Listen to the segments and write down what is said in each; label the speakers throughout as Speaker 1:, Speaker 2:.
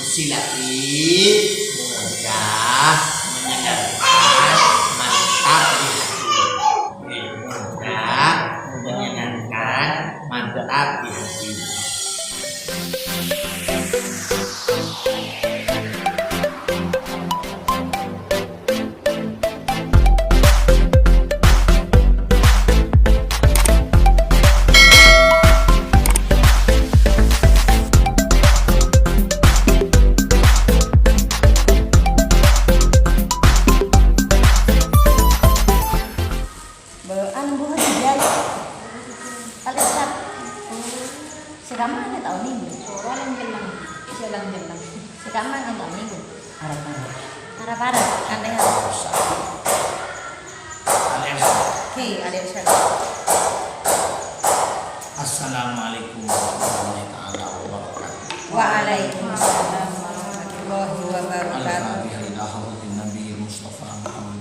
Speaker 1: silati mudah menyenangkan mantap di hati. Mudah menyenangkan mantap di hati.
Speaker 2: Sekarang kan tahun minggu.
Speaker 3: Orang jelang.
Speaker 2: Sekarang kan tahun minggu.
Speaker 1: Harap-harap.
Speaker 2: Parah-parah. Aneh harus. Oke, ada yang share.
Speaker 1: Assalamualaikum warahmatullahi wabarakatuh.
Speaker 2: Waalaikumsalam warahmatullahi wabarakatuh.
Speaker 1: Nabi Mustafa Muhammad.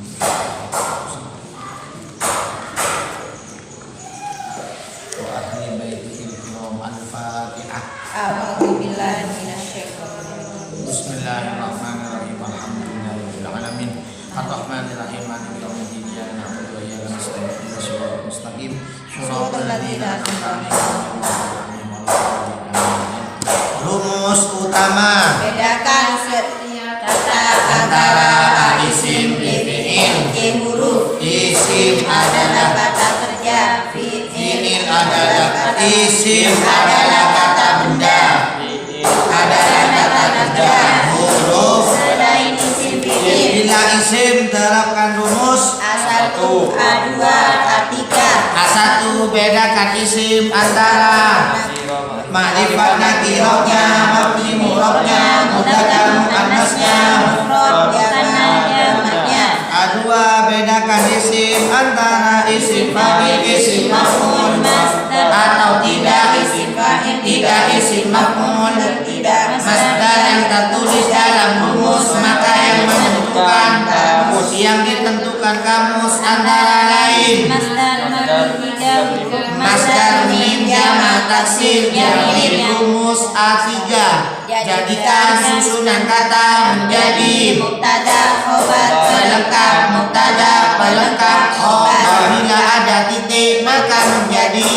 Speaker 1: Wa ahli baitihi kiram al-Fatihah.
Speaker 2: A'udzu billahi minasyaitonir rajim.
Speaker 1: Bismillahirrahmanirrahim. Alhamdulillahirabbil alamin. Ar-Rahmanir Rahim. Maliki yaumiddin. Iyyaka na'budu wa iyyaka nasta'in. Ihdinas siratal mustaqim. Shiratal ladzina an'amta 'alaihim. Rumus utama.
Speaker 2: Bedakan setiap kata
Speaker 1: Antara isim di fi'il.
Speaker 2: huruf.
Speaker 1: Isim adalah
Speaker 2: Kata kerja.
Speaker 1: fi'il adalah isim adalah kata benda. Adalah kata kerja. Huruf
Speaker 2: Selain isim fi'il.
Speaker 1: bila isim terapkan rumus
Speaker 2: A1, A2, A3.
Speaker 1: A1 bedakan isim antara makrifat nakirahnya, mabni murabnya, mudzakkar muannasnya.
Speaker 2: Mufrad jamaknya.
Speaker 1: A2 bedakan isim antara isim fa'il, isim maf'ul atau tidak isim fa'il, tidak isim maf'ul,
Speaker 2: Tidak
Speaker 1: masdar yang tertulis dalam rumus maka yang menentukan kamus yang ditentukan kamus antara lain masdar min jamak taksir jamil rumus A3. Jadikan susunan kata menjadi
Speaker 2: mubtada, khobar,
Speaker 1: pelengkap mubtada, pelengkap khobar. Bila ada titik maka menjadi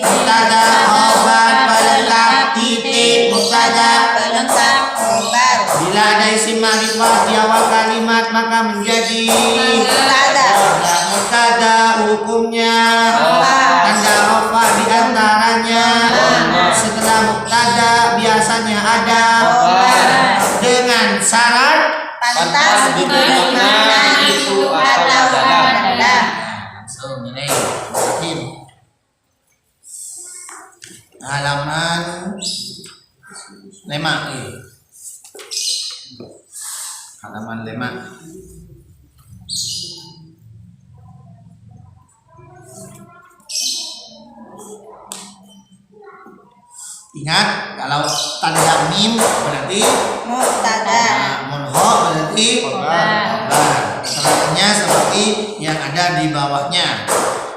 Speaker 1: mubtada, khobar, pelengkap titik mubtada.
Speaker 2: pelengkap, khobar,
Speaker 1: Bila ada isim ma'rifah di awal kalimat maka menjadi
Speaker 2: mubtada,
Speaker 1: mubtada. Hukumnya tanda rafa di antaranya. Setelah mubtada biasanya ada dengan syarat
Speaker 2: pantas diberi makna itu atau adalah.
Speaker 1: langsung ini halaman 5 halaman 5. Ingat kalau tanda mim berarti
Speaker 2: Mubtada,
Speaker 1: munho berarti khobar. Keterangannya seperti yang ada di bawahnya.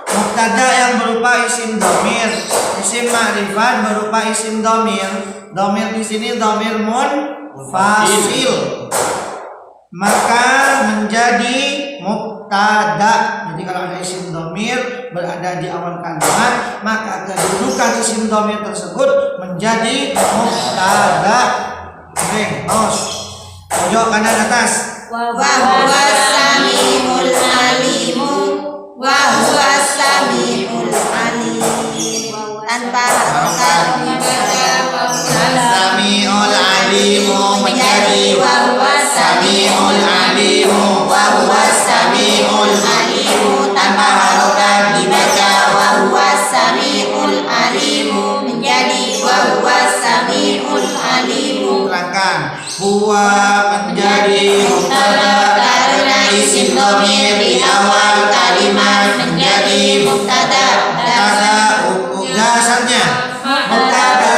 Speaker 1: Mubtada yang berupa isim dhamir, isim ma'rifat berupa isim dhamir. Dhamir di sini dhamir munfasil. Maka menjadi mubtada. Jadi kalau ada isim dhamir berada di awal kalimat, maka kedudukan isim dhamir tersebut menjadi mubtada. Oke, terus pojok kanan atas.
Speaker 2: wa huwa samiul alimu, wa huwa samiul alim. Tanpa harokat
Speaker 1: Samiul alimu menjadi
Speaker 2: wa huwa
Speaker 1: Samiul alimu wa huwa samiul alimu tanpa harokat dibaca
Speaker 2: wa huwa samiul alimu menjadi wa huwa samiul alimu.
Speaker 1: terangkan huwa menjadi mubtada karena isim dhamir di awal kalimat menjadi mubtada. Hukum dasarnya mubtada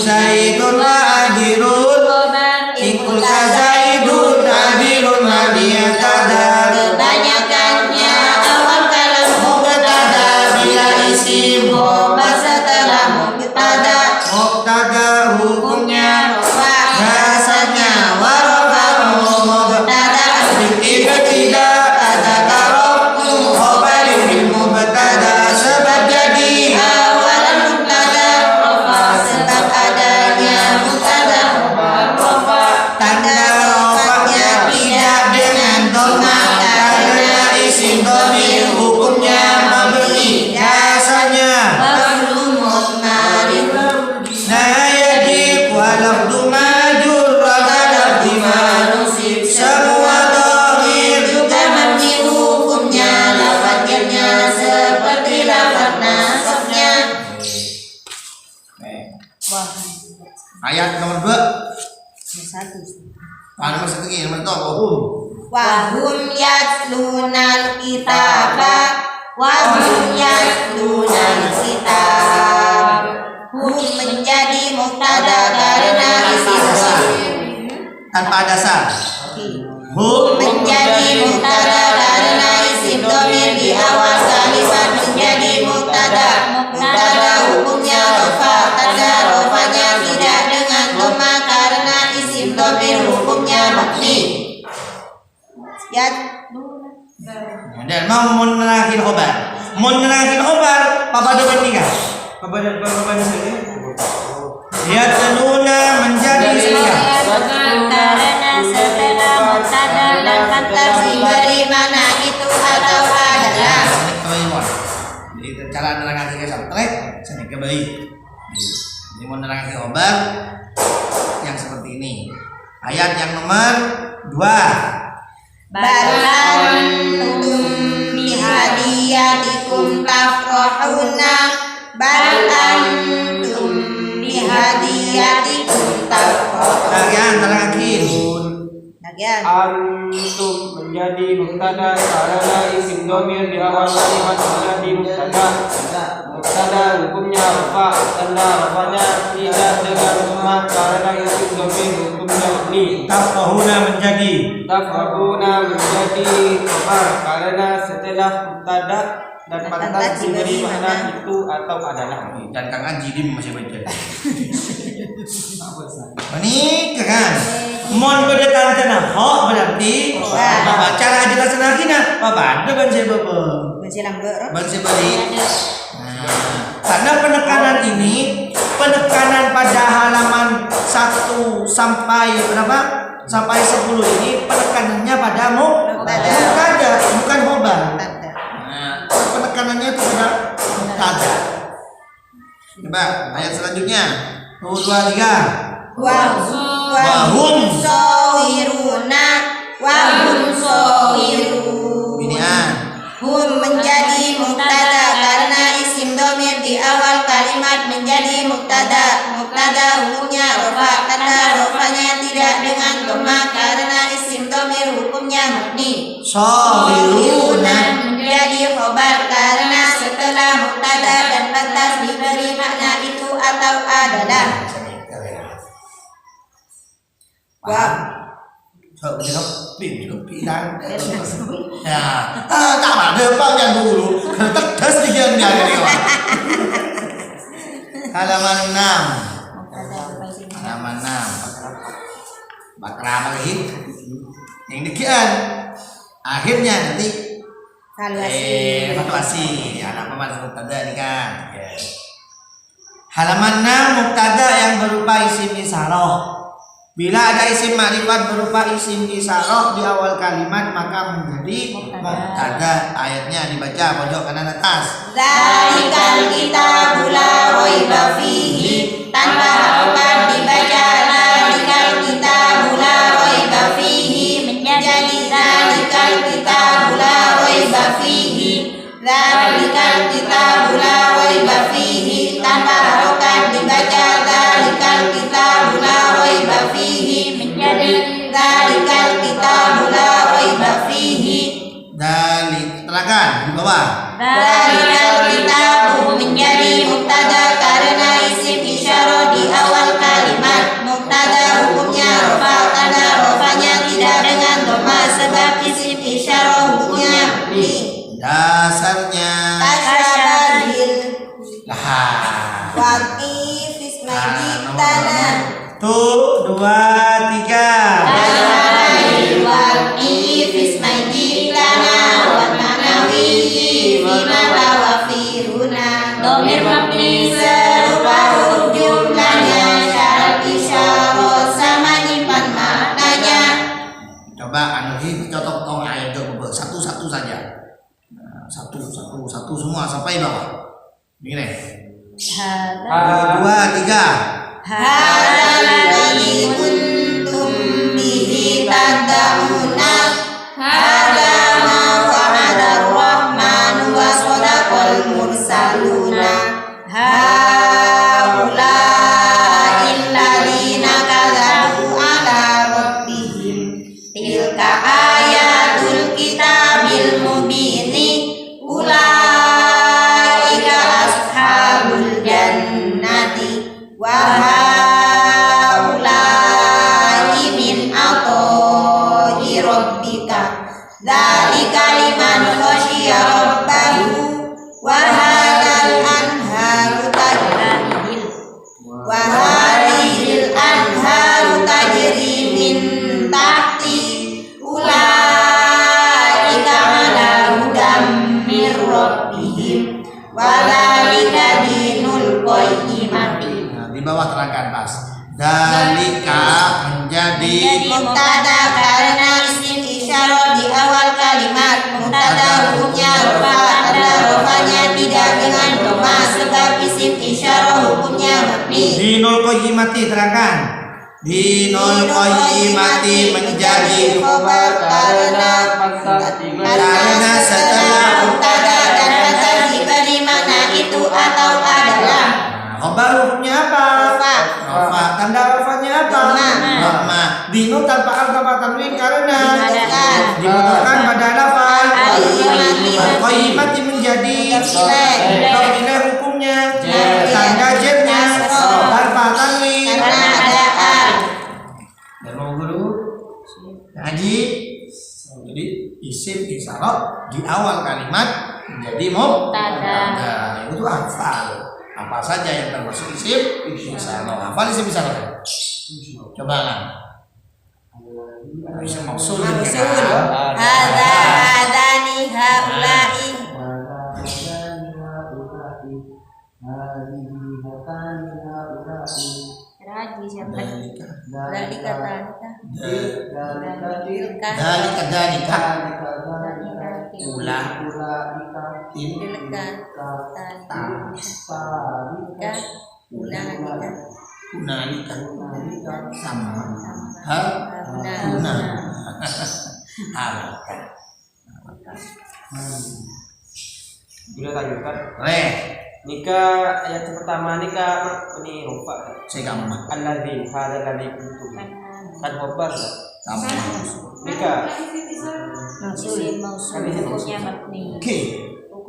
Speaker 1: zaidun adirun ikul zaidun adirun madiyatada.
Speaker 2: Kebanyakannya awal kalam
Speaker 1: Mubtada bila isim
Speaker 2: khobar setelah mubtada
Speaker 1: mubtada hukumnya
Speaker 2: rofa.
Speaker 1: bahasa ayat nomor 2.
Speaker 3: Satu.
Speaker 1: Nomor 1 lagi, nomor 2.
Speaker 2: Wahum yatlunal kitaba Wahum yatlunal kitab. Hum menjadi mubtada karena isim dhamir.
Speaker 1: Tanpa dasar.
Speaker 2: Hum menjadi mubtada karena isim dhamir di awal kalimat menjadi mubtada. Mubtada hukumnya rafa, tanda rafanya tidak dengan dhamma karena isim dhamir hukumnya mabni. Ya,
Speaker 1: Dan mau menerangin khobar. Menerangin khobar, Papa ada bandingkan. Papa ada bandingkan. Yatluna menjadi sekian.
Speaker 3: Karena setelah mubtada dan pantas
Speaker 2: dari mana itu atau adalah.
Speaker 1: Jadi cara menerangkan tiga sampai sini ke bayi. Ini menerangkan khobar yang seperti ini. Ayat yang nomor 2.
Speaker 2: Bal antum bihadiyatikum tafrahuna. Bal antum bihadiyatikum tafrahuna.
Speaker 1: Bagian terangin.
Speaker 2: Bagian.
Speaker 4: Antum menjadi mubtada karena isim dhamir di awal kalimat menjadi mubtada. Mubtada hukumnya rafa, tanda rafanya tidak dengan dhamma karena isim dhamir hukumnya mabni.
Speaker 1: Tafrahuna menjadi.
Speaker 4: Tafrahuna menjadi khabar karena setelah mubtada dan pantas diberi makna itu atau adalah.
Speaker 1: Dan Kang Anji dia masih baca. Ini kan. Mon pada tantana ho berarti bapak cara jelasin lagi nah bapak ada baca bapak.
Speaker 2: Baca lambat.
Speaker 1: Baca balik. Karena penekanan ini penekanan pada halaman 1 sampai berapa? Sampai 10 ini penekanannya pada mubtada, bukan khobar. Nah, penekanannya itu pada mubtada. Coba ayat selanjutnya. 1 2 3.
Speaker 2: Wahum sohiruna. Wahum sohirun.
Speaker 1: Binian.
Speaker 2: Hum menjadi mubtada karena isim dhamir di awal kalimat menjadi mubtada. Mubtada hukumnya rafa, tanda rafanya tidak dengan dhamma karena isim dhamir hukumnya mabni.
Speaker 1: Sohiruna
Speaker 2: menjadi khobar karena setelah mubtada dan pantas diberi makna itu atau adalah. Wah,
Speaker 1: Sợ gì không? Bị đang tak ada Pak yang dulu tes dikit dia halaman 6 halaman 6 Bakram lagi yang demikian akhirnya nanti evaluasi anak pemandu mubtada ini kan halaman 6 mubtada yang berupa isim isyarah. Bila ada isim ma'rifat berupa isim isyarah di awal kalimat maka menjadi mubtada. Ayatnya dibaca pojok kanan atas.
Speaker 2: Zalikal kitabu la raiba fihi. Tanpa harokat dibaca zalikal kitabu la raiba fihi menjadi zalikal kitabu la raiba fihi. Zalikal kitabu la raiba fihi tanpa harokat dibaca zalikal kitabu la raiba fihi menjadi zalikal kitabu la raiba fihi.
Speaker 1: Dalik terangkan di bawah.
Speaker 2: Zalikal kitabu menjadi mubtada karena isim isyarah di awal kalimat. Mubtada hukumnya rafa, tanda rafanya tidak dengan dhamma sebab isim isyarah hukumnya mabni.
Speaker 1: Dasarnya
Speaker 2: Tasyababil
Speaker 1: lah.
Speaker 2: waqif ismaili tanah.
Speaker 1: 1 2 3.
Speaker 2: Tasyababil waqif ismaili tanah wa manawi bima tawafiruna. Dhamir mabni serupa huruf jumlahnya syarat isyarah sama nyimpan maknanya.
Speaker 1: Coba anu contoh tong ayat satu-satu saja. Satu semua sampai bawah. Ini 2 3.
Speaker 2: Hadzal ladzi kuntum bihi tad'una. Hadza ma wa'ada ar-rahmanu wa sadaqal mursaluna. Haula'il ladzina
Speaker 1: Dalika menjadi
Speaker 2: mubtada karena isim isyarah di awal kalimat. Mubtada hukumnya rufa, tanda rofanya tidak dengan doma sebab isim isyarah hukumnya mabni.
Speaker 1: Dinul qayyimati, terangkan. Dinul qayyimati menjadi
Speaker 2: khobar karena setelah mubtada dan fathah diberi makna itu atau adalah.
Speaker 1: Khobar hukumnya apa?
Speaker 2: Rofa.
Speaker 1: Rofa. Tanda rofanya apa?
Speaker 2: Dhamma.
Speaker 1: Dhamma. Dinul tanpa alif tanpa tanwin karena dibutuhkan pada lafal. Qayyimati menjadi nilai hukumnya. Tanda jetnya tanpa tanwin
Speaker 2: Karena ada al.
Speaker 1: dan mau guru ngaji. Jadi isim isyarah di awal kalimat menjadi mubtada. Itu hafal. Apa saja yang termasuk isim isyarah. Hafal isim isyarah. Coba lah. Isim mausul.
Speaker 2: Hadza hadani haula'i.
Speaker 3: Raji siapa?
Speaker 2: Dalika talika.
Speaker 1: Dalika ulah
Speaker 2: Dileka talika.
Speaker 1: unalika sama guna alika.
Speaker 4: Sudah lanjutkan. Nikah ayat pertama nikah ini rupa.
Speaker 1: Saya kamu mah
Speaker 4: Alladzi hadzal ladzi kuntum. Kan khobar.
Speaker 1: kamu.
Speaker 4: Nikah.
Speaker 3: Isim mausul hukumnya mabni.
Speaker 1: Oke.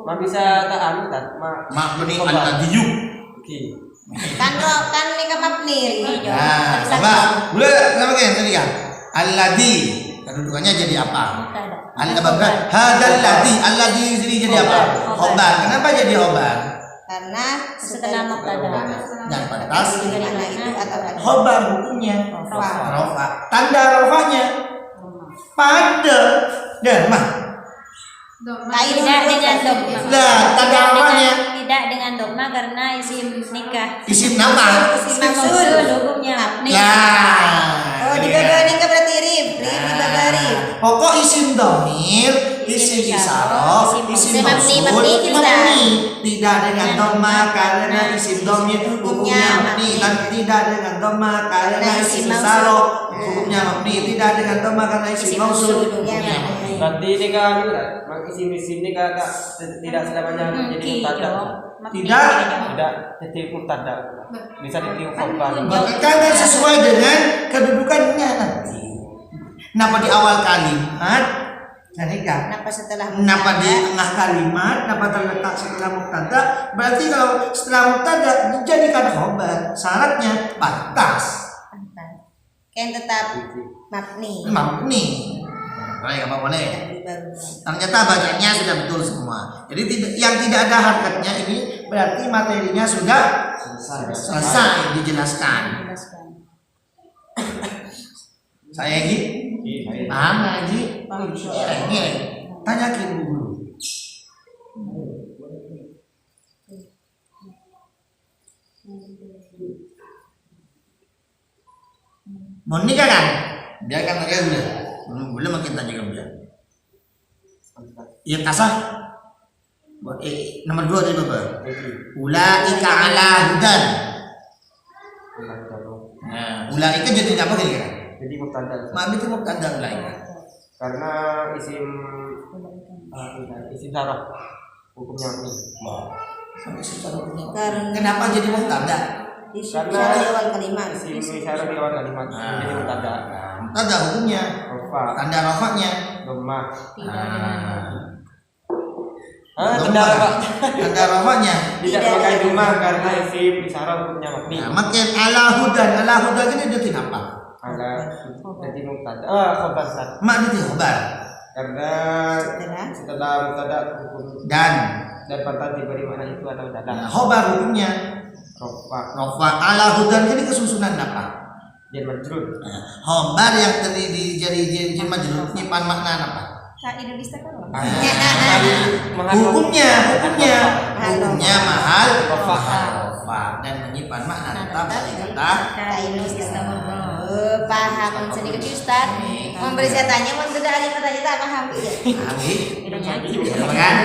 Speaker 4: Ma bisa tak anu tak
Speaker 1: Mak beni alladhiyu.
Speaker 4: Oke.
Speaker 2: Kan nikah mabni.
Speaker 1: Nah, coba. Boleh sama kan tadi kan? Alladhi. Kedudukannya jadi apa?
Speaker 3: Mubtada.
Speaker 1: Hadzal ladzi sini jadi apa? Khobar. Kenapa jadi khobar?
Speaker 2: Karena
Speaker 3: Setelah mubtada
Speaker 1: Dan pantas
Speaker 2: diberi makna itu atau adalah.
Speaker 1: khobar hukumnya
Speaker 2: Rofa.
Speaker 1: rofa. Tanda rofanya pada dan mah.
Speaker 3: tidak dengan dogma.
Speaker 1: Lah, tanda rofanya
Speaker 3: Tidak dengan dogma karena isim nikah.
Speaker 1: isim nama.
Speaker 2: Isim
Speaker 3: Mausul
Speaker 2: mausul.
Speaker 3: hukumnya mabni.
Speaker 1: Nah,
Speaker 2: Oh,
Speaker 1: ini
Speaker 2: dibabari
Speaker 1: kan.
Speaker 2: nikah berarti rib dibabari.
Speaker 1: Pokok isim domir, isim isyarah, isim mausul,
Speaker 2: mabni kita.
Speaker 1: mabni. Tidak dengan doma karena isim domir hukumnya mabni, dan tidak dengan doma karena isim isyarah hukumnya mabni, tidak dengan doma karena isim mausul hukumnya mabni.
Speaker 4: Berarti nikah anu tak? Mak isim nikah tak tidak selamanya jadi mubtada.
Speaker 1: Tidak.
Speaker 4: Tidak jadi mubtada. Bisa jadi khobar.
Speaker 1: Karena sesuai dengan kedudukannya nanti. Kenapa di awal kalimat? Kan?
Speaker 2: Kenapa setelah
Speaker 1: Kenapa di tengah kalimat? Kenapa terletak setelah mubtada? Berarti kalau setelah mubtada dijadikan khobar. Syaratnya pantas.
Speaker 2: kan tetap mabni.
Speaker 1: Mabni. Baik, apa boleh? Ternyata bacanya sudah betul semua. Jadi yang tidak ada harkatnya ini berarti materinya sudah selesai dijelaskan. Saya Gi, paham nggak Gi? Ini tanyakin dulu. Mau nikah kan? Biarkan mereka dulu. Belum makin tanyakan dia. Yang kasah. Nomor 2 tadi Bapak. Ulaika ala hudan. Nah, ulaika jadi apa kira-kira?
Speaker 4: Jadi mubtada.
Speaker 1: Ma'am itu mubtada ulaika.
Speaker 4: Karena isim syarah hukumnya ini.
Speaker 1: Sampai secara umum.
Speaker 2: Karena
Speaker 1: Kenapa jadi mubtada?
Speaker 4: Karena
Speaker 2: di awal kalimat.
Speaker 4: isim syarah di awal kalimat jadi mubtada.
Speaker 1: Mubtada hukumnya,
Speaker 4: Rofa,
Speaker 1: tanda rofaknya.
Speaker 4: dhamma.
Speaker 1: Tanda rofaknya.
Speaker 4: Tidak pakai dhamma karena isim syarah hukumnya mabni.
Speaker 1: Nah, makin ala hudan ini jadi apa?
Speaker 4: Ala jadi mubtada. Khobar sat.
Speaker 1: Mak itu khobar.
Speaker 4: Karena setelah mubtada hukum
Speaker 1: Dan
Speaker 4: pantas diberi makna itu atau tidak.
Speaker 1: khobar hukumnya
Speaker 4: Rofa,
Speaker 1: rofa ala hudan ini kesusunan apa?
Speaker 4: dan majrur.
Speaker 1: Khobar yang terdiri jadi majrur nyimpan makna apa? Hukumnya mahal
Speaker 4: Rofa.
Speaker 1: rofa dan menyimpan makna tetap dari kata
Speaker 2: Kainus paham sedikit Ustaz. Memberi saya tanya, mau tidak ada pertanyaan tak paham ya?
Speaker 1: paham kan?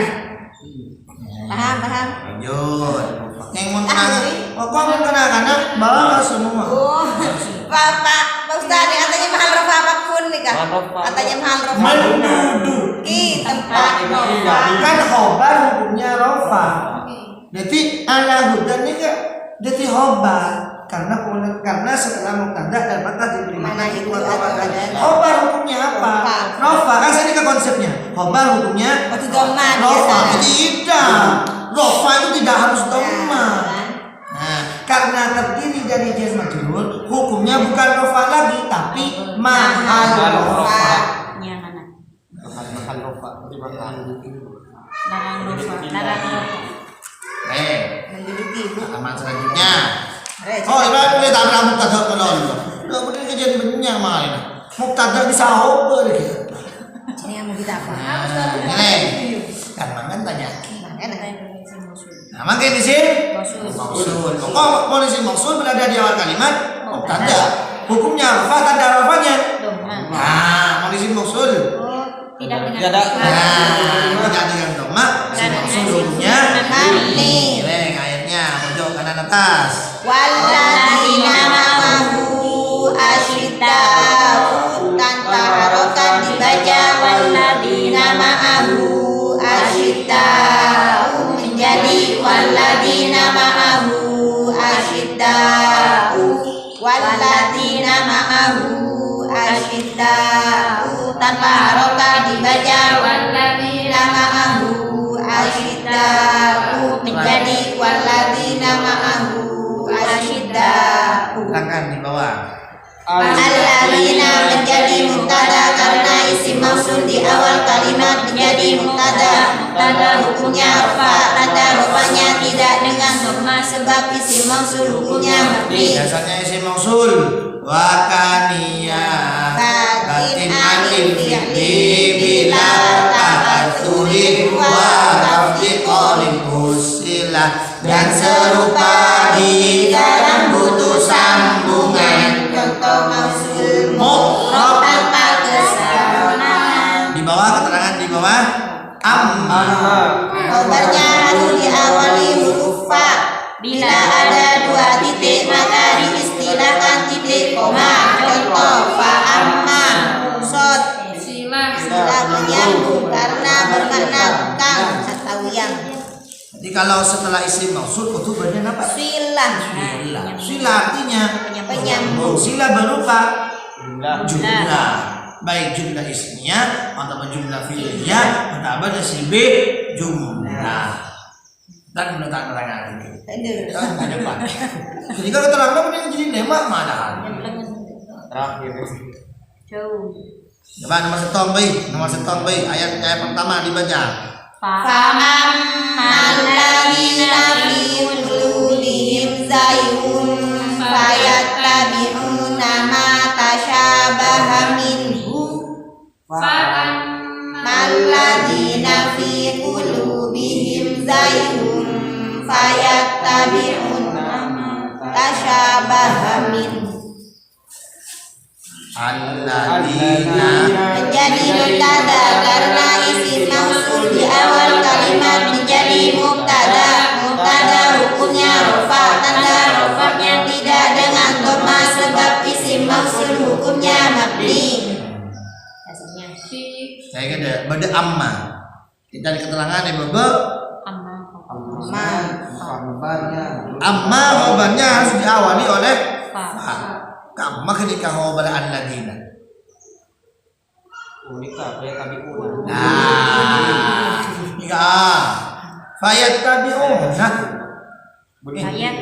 Speaker 2: Paham.
Speaker 1: Lanjut. Yang mau kenal, kok mau kenal karena bawa semua.
Speaker 2: Oh, Pak Ustaz, katanya mahal rofa apapun nih kak? Katanya mahal rofa. Menduduki tempat rofa.
Speaker 1: Kan khobar hukumnya rofa. Jadi ala hudan ini kan jadi khobar karena setelah mubtada dan mata diberi
Speaker 2: Mana
Speaker 1: makna
Speaker 2: itu
Speaker 1: khobar.
Speaker 2: ada?
Speaker 1: Khobar hukumnya apa? Rofa kan saya ke konsepnya. Khobar hukumnya
Speaker 2: Waktu doma
Speaker 1: rofa
Speaker 2: biasa.
Speaker 1: tidak. Rofa itu tidak harus doma. Nah, karena terdiri dari jar majrur, hukumnya bukan rofa lagi tapi mahal rofa.
Speaker 3: Yang mana?
Speaker 4: Makan rofa, dimakan.
Speaker 3: Larang rofa. Larang rofa.
Speaker 2: Menduduki bu.
Speaker 1: Halaman selanjutnya. Oh, ibarat boleh tak ada mubtada melon. Udah bener kejadian benyang malah. Mubtada bisa apa lagi?
Speaker 2: Ini yang mau kita apa?
Speaker 1: Ini kan mangan tanya.
Speaker 2: Makanya.
Speaker 1: Nah, makin di sini mausul. Kok polisi mausul berada di awal kalimat mubtada. Hukumnya rofa tanda rofanya.
Speaker 3: Doma.
Speaker 1: Nah, polisi mausul.
Speaker 3: Oh, tidak dengan
Speaker 4: Tidak.
Speaker 3: doma.
Speaker 1: Nah, tidak dengan doma. Si mausul hukumnya
Speaker 2: Mabni.
Speaker 1: Ini ayatnya pojok kanan atas.
Speaker 2: Walladzina ma'ahu asyidda'u tanpa harokat dibaca walladzina ma'ahu asyidda'u menjadi walladzina ma'ahu asyidda'u walladzina ma'ahu asyidda'u tanpa harokat dibaca walladzina ma'ahu asyidda'u menjadi walladzina ma'ahu asyidda'u.
Speaker 1: Silakan di bawah.
Speaker 2: Alladzina menjadi mubtada karena isim mausul di awal kalimat menjadi mubtada. Mubtada hukumnya rofa, tanda rofanya tidak dengan doma sebab isim mausul hukumnya mabni.
Speaker 1: Biasanya isim mausul wa kaniya batin anil fi'li bila ta'atsurin wa lafzi qalin usilah dan serupa di dalam butuh sambungan.
Speaker 2: Contoh mausul mufrad tanpa kesamaan.
Speaker 1: Di bawah keterangan di bawah amma.
Speaker 2: Khobarnya harus diawali huruf fa. Bila ada dua titik maka diistilahkan titik koma. Contoh fa amma sod sila menyambung karena bermakna kang atau yang.
Speaker 1: Jadi kalau setelah isim mausul kutubannya apa?
Speaker 2: Silah
Speaker 1: Sila artinya
Speaker 2: penyambung.
Speaker 1: Sila berupa
Speaker 4: Jumlah.
Speaker 1: jumlah, baik jumlah ismiyah atau jumlah fi'liyah atau ada si B jumlah dan menetapkan keterangan ini. Ada apa? Jadi kalau keterangan ini jadi nema mana?
Speaker 4: Terakhir.
Speaker 3: Jauh.
Speaker 1: Coba nomor setong bayi ayat pertama dibaca.
Speaker 2: Fa'ammal ladzina fi qulubihim zaygun fayattabi'una ma tashabaha minhu. Fa'ammal ladzina fi qulubihim zaygun fayattabi'una ma tashabaha minhu.
Speaker 1: Alladzina
Speaker 2: Menjadi mubtada karena isim mausul di awal kalimat menjadi mubtada. Mubtada hukumnya rofa, tanda rofanya tidak dengan doma sebab isim mausul hukumnya mabni.
Speaker 1: saya kira beda amma. Kita di keterangan ya Bapak. Amma khobarnya harus diawali oleh fa. Kamma ketika khobar alladzina.
Speaker 4: Unika kayak tadi udah.
Speaker 1: Nah, jika fayat tabi'un. Nah,
Speaker 3: Ayat.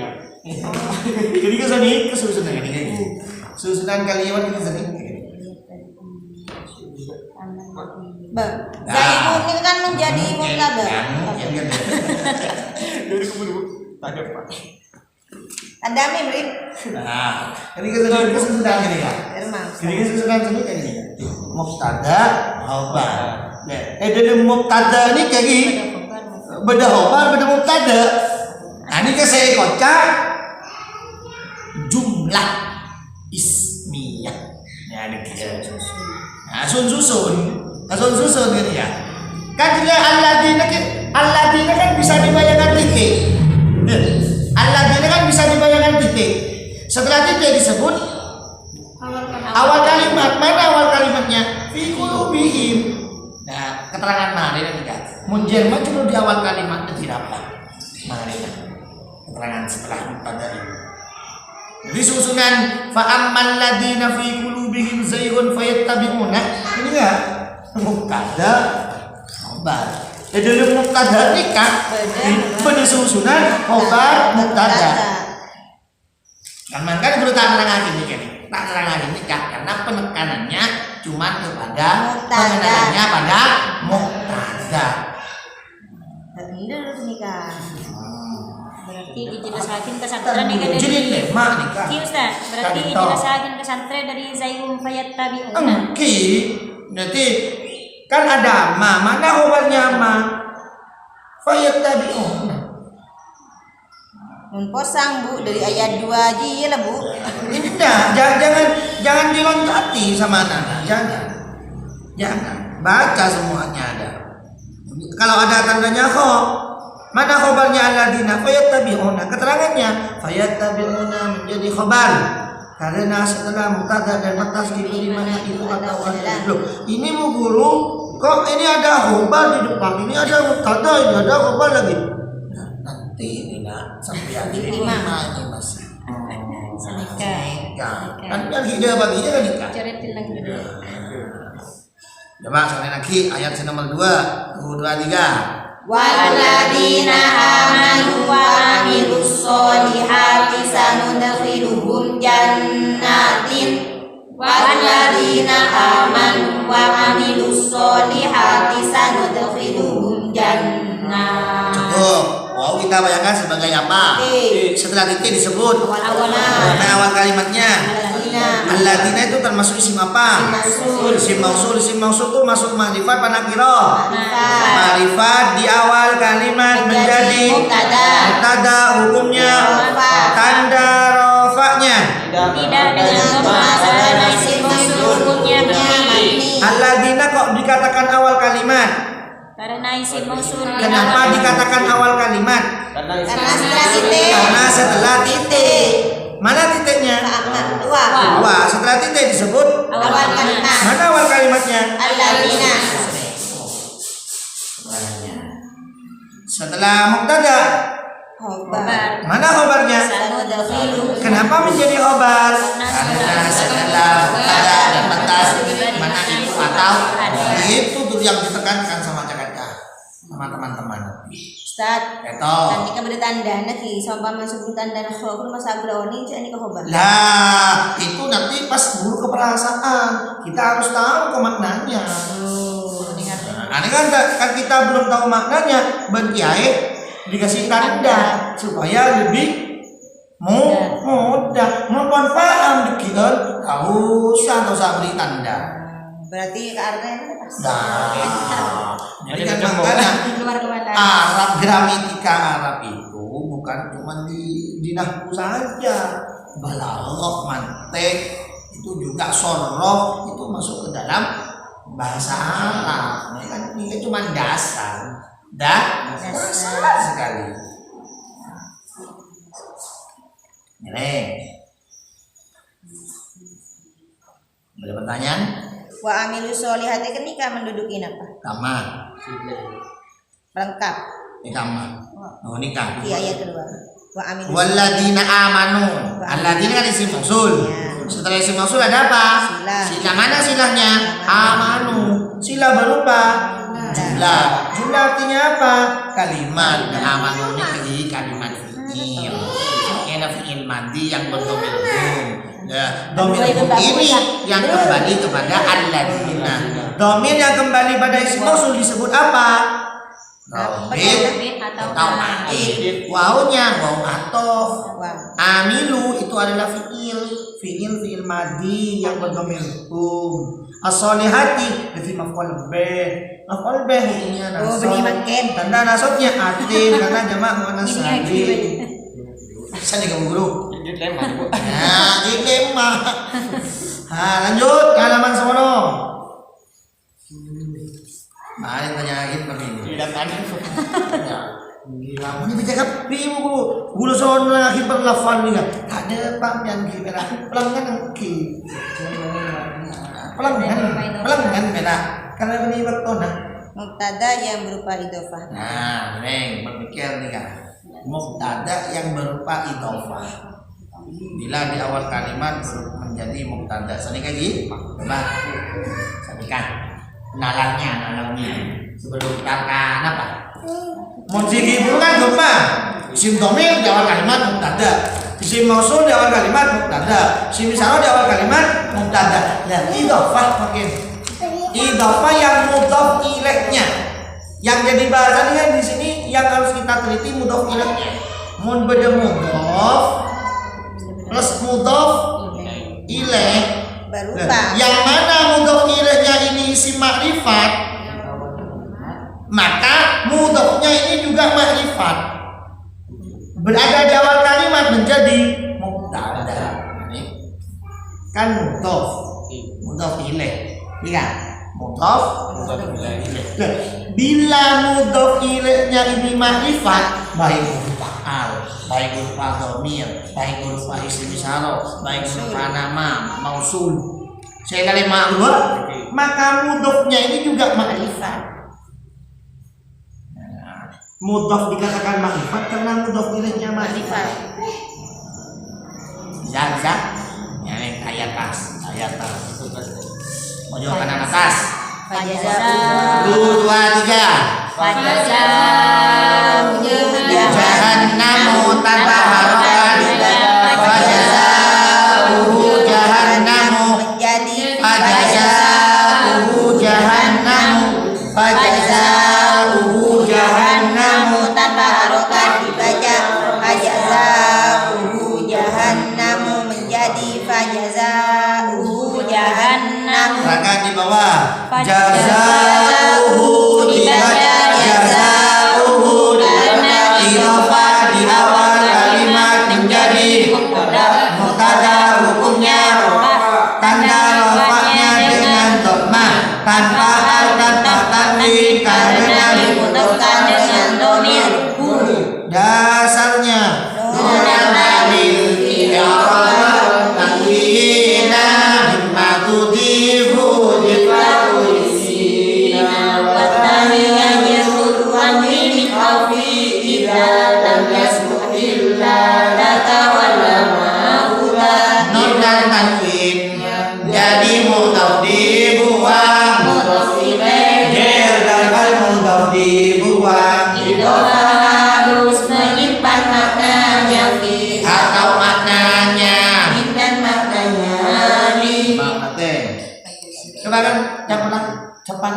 Speaker 1: jadi ke sini kesusunan ini. Susunan kalimat itu sini.
Speaker 2: Zaygun ini kan menjadi mubtada.
Speaker 1: Jadi keburu ada Pak.
Speaker 2: Tanda mim.
Speaker 1: Nah, ini kesusunan ini kan. Jadi kesusunan sini kayak gini. Mubtada, khobar. Dari mubtada ini kayak gini. Beda khobar, beda mubtada. Nah ini kan saya kocak jumlah ismiyah. Ya ada kita. Nah susun kan ya. Kan dia alladzina kan bisa dibayangkan titik. Alladzina kan bisa dibayangkan titik. Setelah titik disebut awal kalimat. Mana awal kalimatnya? Fi qulubihim. Nah, keterangan mana ini kan? Munjer mah cuma di awal kalimat tidak apa. Mana keterangan setelah pada ini. Jadi susunan fa ammal ladina fi qulubihim zaygun fayattabi'una. Ini enggak mubtada khobar. Jadi dalam mubtada nikah pada susunan khobar mubtada. Kan berulang lagi nih kan. Tak terang nikah karena penekanannya cuma kepada pengenannya pada mubtada.
Speaker 2: Bener nikah.
Speaker 3: Berarti dijelaskan pesantren nih kan
Speaker 1: Jadi
Speaker 3: dari
Speaker 1: lemah nikah.
Speaker 3: Ki Ustaz, berarti dijelaskan pesantren dari Zayyum fayattabi'una.
Speaker 1: Engki, berarti kan ada mana khobarnya ma? Fayattabi'una.
Speaker 2: Posang Bu dari ayat 2 aja ya lah Bu.
Speaker 1: Ini jangan diloncati sama anak. Jangan baca semuanya ada. Kalau ada tandanya kho, mana khobarnya alladzina fayattabi'una, keterangannya fayattabi'una menjadi khobar karena setelah mubtada dan matasdid di mana itu kata wajib. Ini Bu Guru, kok ini ada khobar di depan, ini ada mubtada, ini ada khobar lagi. Nanti ini nak sampai yang lima ini masih. Kan dia baginya kan nikah.
Speaker 3: Coretin lagi dulu.
Speaker 1: Coba sekali lagi ayat nomor 2, 3.
Speaker 2: Walladzina amanu wa amilus solihati sanudkhiluhum jannatin. Walladzina amanu wa amilus solihati sanudkhiluhum jannatin.
Speaker 1: Cukup. Wow, kita bayangkan sebagai apa? Setelah titik disebut awal kalimatnya. Alladzina itu termasuk isim apa? Isim mausul itu masuk ma'rifat panakiro. Ma'rifat di awal kalimat menjadi mubtada, hukumnya tanda rofaknya.
Speaker 3: Tidak dengan dhamma karena isim mausul hukumnya mabni.
Speaker 1: Alladzina kok dikatakan awal kalimat?
Speaker 3: Karena isim mausul.
Speaker 1: Kenapa dikatakan awal kalimat? Karena setelah titik. Mana titiknya? Dua. Setelah titik disebut
Speaker 2: awal kalimat.
Speaker 1: Mana awal kalimatnya?
Speaker 2: Alladzina.
Speaker 1: Setelah mubtada.
Speaker 2: Khobar.
Speaker 1: Mana khobarnya?
Speaker 2: Sanudkhiluhum.
Speaker 1: Kenapa menjadi khobar? Karena setelah mubtada dan matasdid mana itu atau itu tuh yang ditekankan sama sama teman-teman.
Speaker 2: Ustaz,
Speaker 1: Itu.
Speaker 2: nanti kan bertanda nanti sama masuk tanda khobar masa agroni jadi khobar.
Speaker 1: Lah, itu nanti pas guru keperasaan kita harus tahu maknanya. Nah, ini kan kita belum tahu maknanya, ben kiai dikasih tanda supaya lebih mudah. Mau paham dikira tahu usah beri tanda.
Speaker 2: Berarti ke artinya pas.
Speaker 1: Nah, jadi kan makanya Arab gramatika Arab itu bukan cuma di nahwu saja, balaghah, mantik itu juga sorof itu masuk ke dalam bahasa Arab. Ini kan ini cuma dasar sekali. Ini ada pertanyaan?
Speaker 2: Wa amilus solihati kenika menduduki apa?
Speaker 1: Kamar.
Speaker 2: Lengkap.
Speaker 1: Ini kamar. Oh, nikah.
Speaker 2: Di ayat kedua. Wa amilus.
Speaker 1: Walladzina amanu. Alladzina kan isim mausul. Setelah isim mausul ada apa? Sila. Mana silahnya? Amanu. Sila berupa jumlah. Jumlah artinya apa? Kalimat. Amanu ini kalimat fi'il. Ini fi'il madi yang berdomir hum. Ya, domir hum ini yang kembali kepada alladzina. Domir yang kembali pada isim mausul disebut apa? Domir atau ma'id. Wawunya waw atof. Amilu itu adalah fi'il. fiil madi yang berdhamir hum. As-solihati berarti maf'ul bih. Maf'ul bih hukumnya nasab.
Speaker 2: benih makin.
Speaker 1: Tanda nasabnya atin karena jamak muannas salim. Bisa nih kamu guru.
Speaker 4: Ini lemah Bu.
Speaker 1: Nah, ini mah. Nah, lanjut ke halaman sono. Mari penyakit begini.
Speaker 4: Tidak kan.
Speaker 1: Gila, ini bicara pimu guru. Guru sono lagi berlafal nih kan. Ada Pak yang kira pelanggan ki. Pelanggan beda. Karena ini bertona.
Speaker 2: Mubtada yang berupa idhofah.
Speaker 1: Nah, neng berpikir nih kan. Mubtada yang berupa idhofah. Bila di awal kalimat menjadi mubtada. Sanika ji? Coba. Sanika. Nalarnya. Sebelum kata apa? Mujigi itu kan gempa. Isim dhamir di awal kalimat mubtada. Isim mausul di awal kalimat mubtada. Isim isyarah di awal kalimat mubtada. Nah, idhofah makin. Idhofah yang mudhof ilaihnya. Yang jadi bahasannya di sini yang harus kita teliti mudhof ilaihnya. Mun beda mudhof plus mudhof ilaih.
Speaker 2: Berupa.
Speaker 1: Yang mana mudhof ilaihnya ini isim makrifat, maka mudhofnya ini juga makrifat. Berada di awal kalimat menjadi mubtada. Kan mudhof ilaih. Iya. Mudhof ilaih. Bila mudhof ilaihnya ini makrifat, baik berupa al, baik berupa dhamir, baik berupa isim isyarah, baik berupa nama, mausul. Saya kali ma'ruf, maka mudhofnya ini juga makrifat. Mudhof dikatakan makrifat karena mudhof ilaihnya makrifat. Bisa. Yang ayat tas. Maju kanan atas.
Speaker 2: Fajazau.
Speaker 1: 1, 2, 3.
Speaker 2: Fajazau.
Speaker 1: Jahannamu tanpa harokat. Fajazau jahannamu.
Speaker 2: Menjadi
Speaker 1: Fajazau jahannamu. Fajazau jahannamu.
Speaker 2: tanpa harokat dibaca fajazau jahannamu menjadi fajazau jahannamu.
Speaker 1: Silakan di bawah. Jazauhu dibaca jazauhu. Idhofah di awal kalimat menjadi mubtada hukumnya tanda rafa'nya dengan dhammah tanpa al tanpa tanwin karena
Speaker 2: dimudahkan dengan dhamir hu.
Speaker 1: dasarnya nunal alil idhofah tanwina mimma tudifu difaru isina
Speaker 2: wa taniya yaqulu anni min khawfi idza lam yasbuh illa laka wala ma'uda.
Speaker 1: nun dan tanwin jadi mudhaf dibuang
Speaker 2: Mudhaf ilaih.
Speaker 1: jer dan al mudhaf dibuang
Speaker 2: Idhofah harus menyimpan maknanya fi
Speaker 1: atau maknanya
Speaker 2: dan maknanya li.
Speaker 1: maknanya coba kan cepat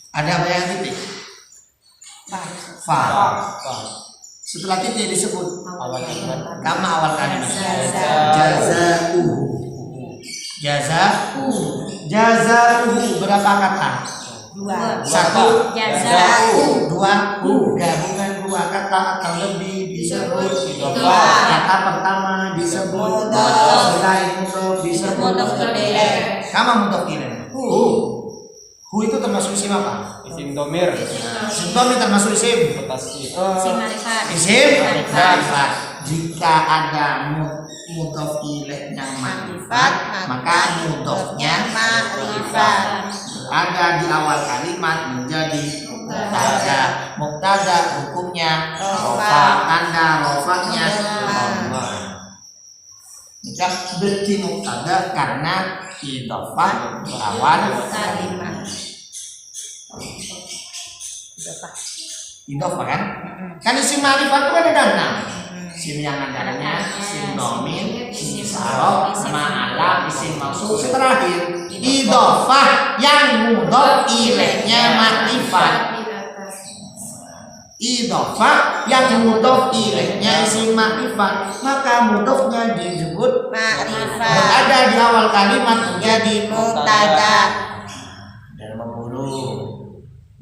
Speaker 1: ada apa yang titik fa setelah titik disebut kama awal kalimat jazauhu berapa kata?
Speaker 2: Dua.
Speaker 1: 1
Speaker 2: Jazau.
Speaker 1: 2 gabungan 2 kata atau lebih disebut
Speaker 2: Idhofah.
Speaker 1: kata pertama disebut
Speaker 2: Mudhaf.
Speaker 1: selain mudhaf disebut
Speaker 2: Mudhaf ilaih.
Speaker 1: kama mudhaf ilaih hu itu termasuk isim apa?
Speaker 4: Isim domir.
Speaker 1: Isim dhamir termasuk isim isim ma'rifat. Jika ada mudhaf ilaihnya ma'rifat maka mudhafnya
Speaker 2: Ma'rifat.
Speaker 1: ada di awal kalimat menjadi mubtada hukumnya rofa tanda rofanya jika berarti mubtada karena idhofah berawal
Speaker 2: Kalimat.
Speaker 1: idhofah kan isim ma'rifat itu ada 6 isim yang antaranya isim dhamir isim isyarah ma'alam isim mausul terakhir idhofah yang mudhaf ilaihnya makrifat. idhofah yang mudhof ilaihnya isim ma'rifat, maka mudhofnya disebut
Speaker 2: Ma'rifat.
Speaker 1: berada di awal kalimat menjadi
Speaker 2: Mubtada.
Speaker 1: dan membunuh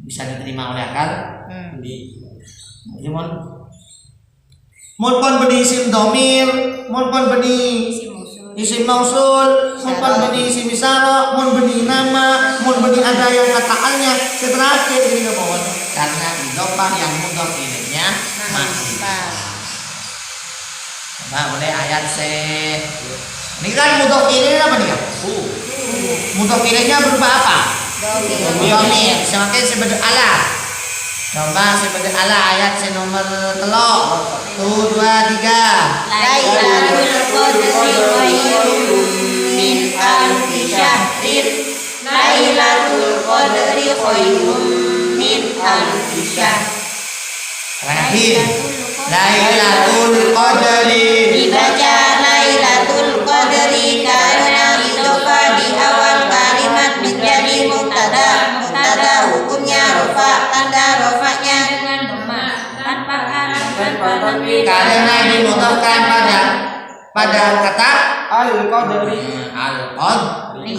Speaker 1: bisa diterima oleh akal. Gimana? Mun pun beni isim domir, mun pun beni isim mausul, mun pun beni isim isyarah, mun beni nama, mun beni ada yang kata alnya terakhir ini mohon karena idhofah yang mudhof ilaihnya ma'rifat. Nah, boleh ayat se. Ini kan mudhof ilaih apa nih? Mudhof ilaihnya berupa apa? Domir. Semakin sebagai ala. Coba sebagai ala ayat se nomor 3. 1, 2, 3.
Speaker 2: Lailatul Qadri khairun min alfi syahrin. Lailatul Qadri khairun min alfi syahr.
Speaker 1: Terakhir. Lailatul Qadri.
Speaker 2: Dibaca Lailatul Qadri karena idhofah di awal kalimat menjadi mubtada. Mubtada hukumnya rafa, tanda rafanya
Speaker 3: dengan dhamma tanpa arah tanpa tanwin.
Speaker 1: Karena dimudhofkan pada kata
Speaker 4: Al-Qadri.
Speaker 1: al-qadri.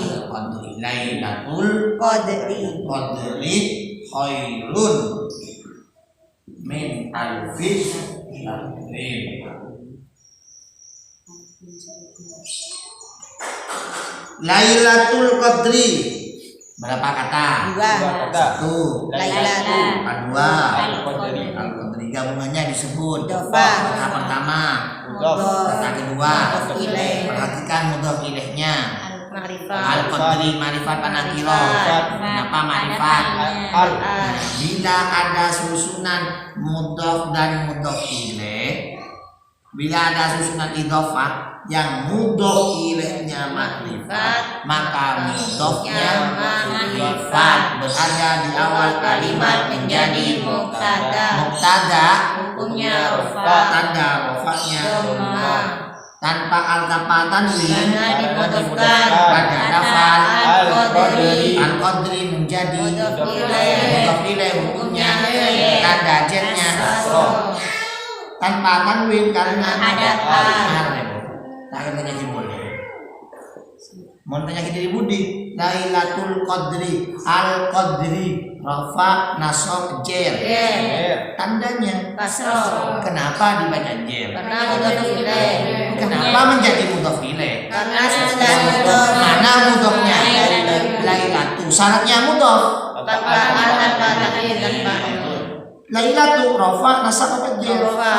Speaker 1: Lailatul
Speaker 2: Qadri.
Speaker 1: Qadri khairun min alfi syahrin. Lailatul Qadri berapa kata?
Speaker 2: Dua.
Speaker 1: Satu.
Speaker 2: Lailatul.
Speaker 1: Dua.
Speaker 4: Al-Qadri.
Speaker 1: Al-Qadri gabungannya disebut
Speaker 2: Idhofah.
Speaker 1: kata pertama,
Speaker 4: Mudhof.
Speaker 1: kata kedua.
Speaker 2: Mudhof ilaih.
Speaker 1: Perhatikan mudhof ilaihnya.
Speaker 2: Ma'rifat.
Speaker 1: Al-Qadri marifat panakiro. Kenapa marifat?
Speaker 4: Al.
Speaker 1: Bila ada susunan mudhof dan mudhof ilaih, bila ada susunan idhofah yang mudhof ilaihnya ma'rifat, maka mudhofnya ma'rifat berada di awal kalimat menjadi
Speaker 2: mubtada.
Speaker 1: mubtada,
Speaker 2: Hukumnya rafa.
Speaker 1: tanda rafanya
Speaker 2: Dhamma.
Speaker 1: tanpa al-kafah tanwin
Speaker 2: Karena dimudhofkan
Speaker 1: pada lafal
Speaker 2: Al-Qadri.
Speaker 1: al-qadri menjadi
Speaker 2: Mudhof ilaih.
Speaker 1: mudhof ilaih hukumnya tanda jetnya tanpa tanwin karena
Speaker 2: Ada al.
Speaker 1: tak akan banyak boleh. Mau penyakit diri budi. Lailatul Qadri al-Qadri rafa nasab jer. Tandanya
Speaker 2: Kasroh.
Speaker 1: kenapa dibaca jer?
Speaker 2: Karena mudhof ilaih.
Speaker 1: Kenapa menjadi mudhof ilaih?
Speaker 2: Karena sudah mudhof.
Speaker 1: Mana mudhofnya? Lailatu. Syaratnya mudhof.
Speaker 2: Tanpa al, tanpa tanwin, tanpa
Speaker 1: Lailatu rafa nasab apa jer?
Speaker 2: rafa.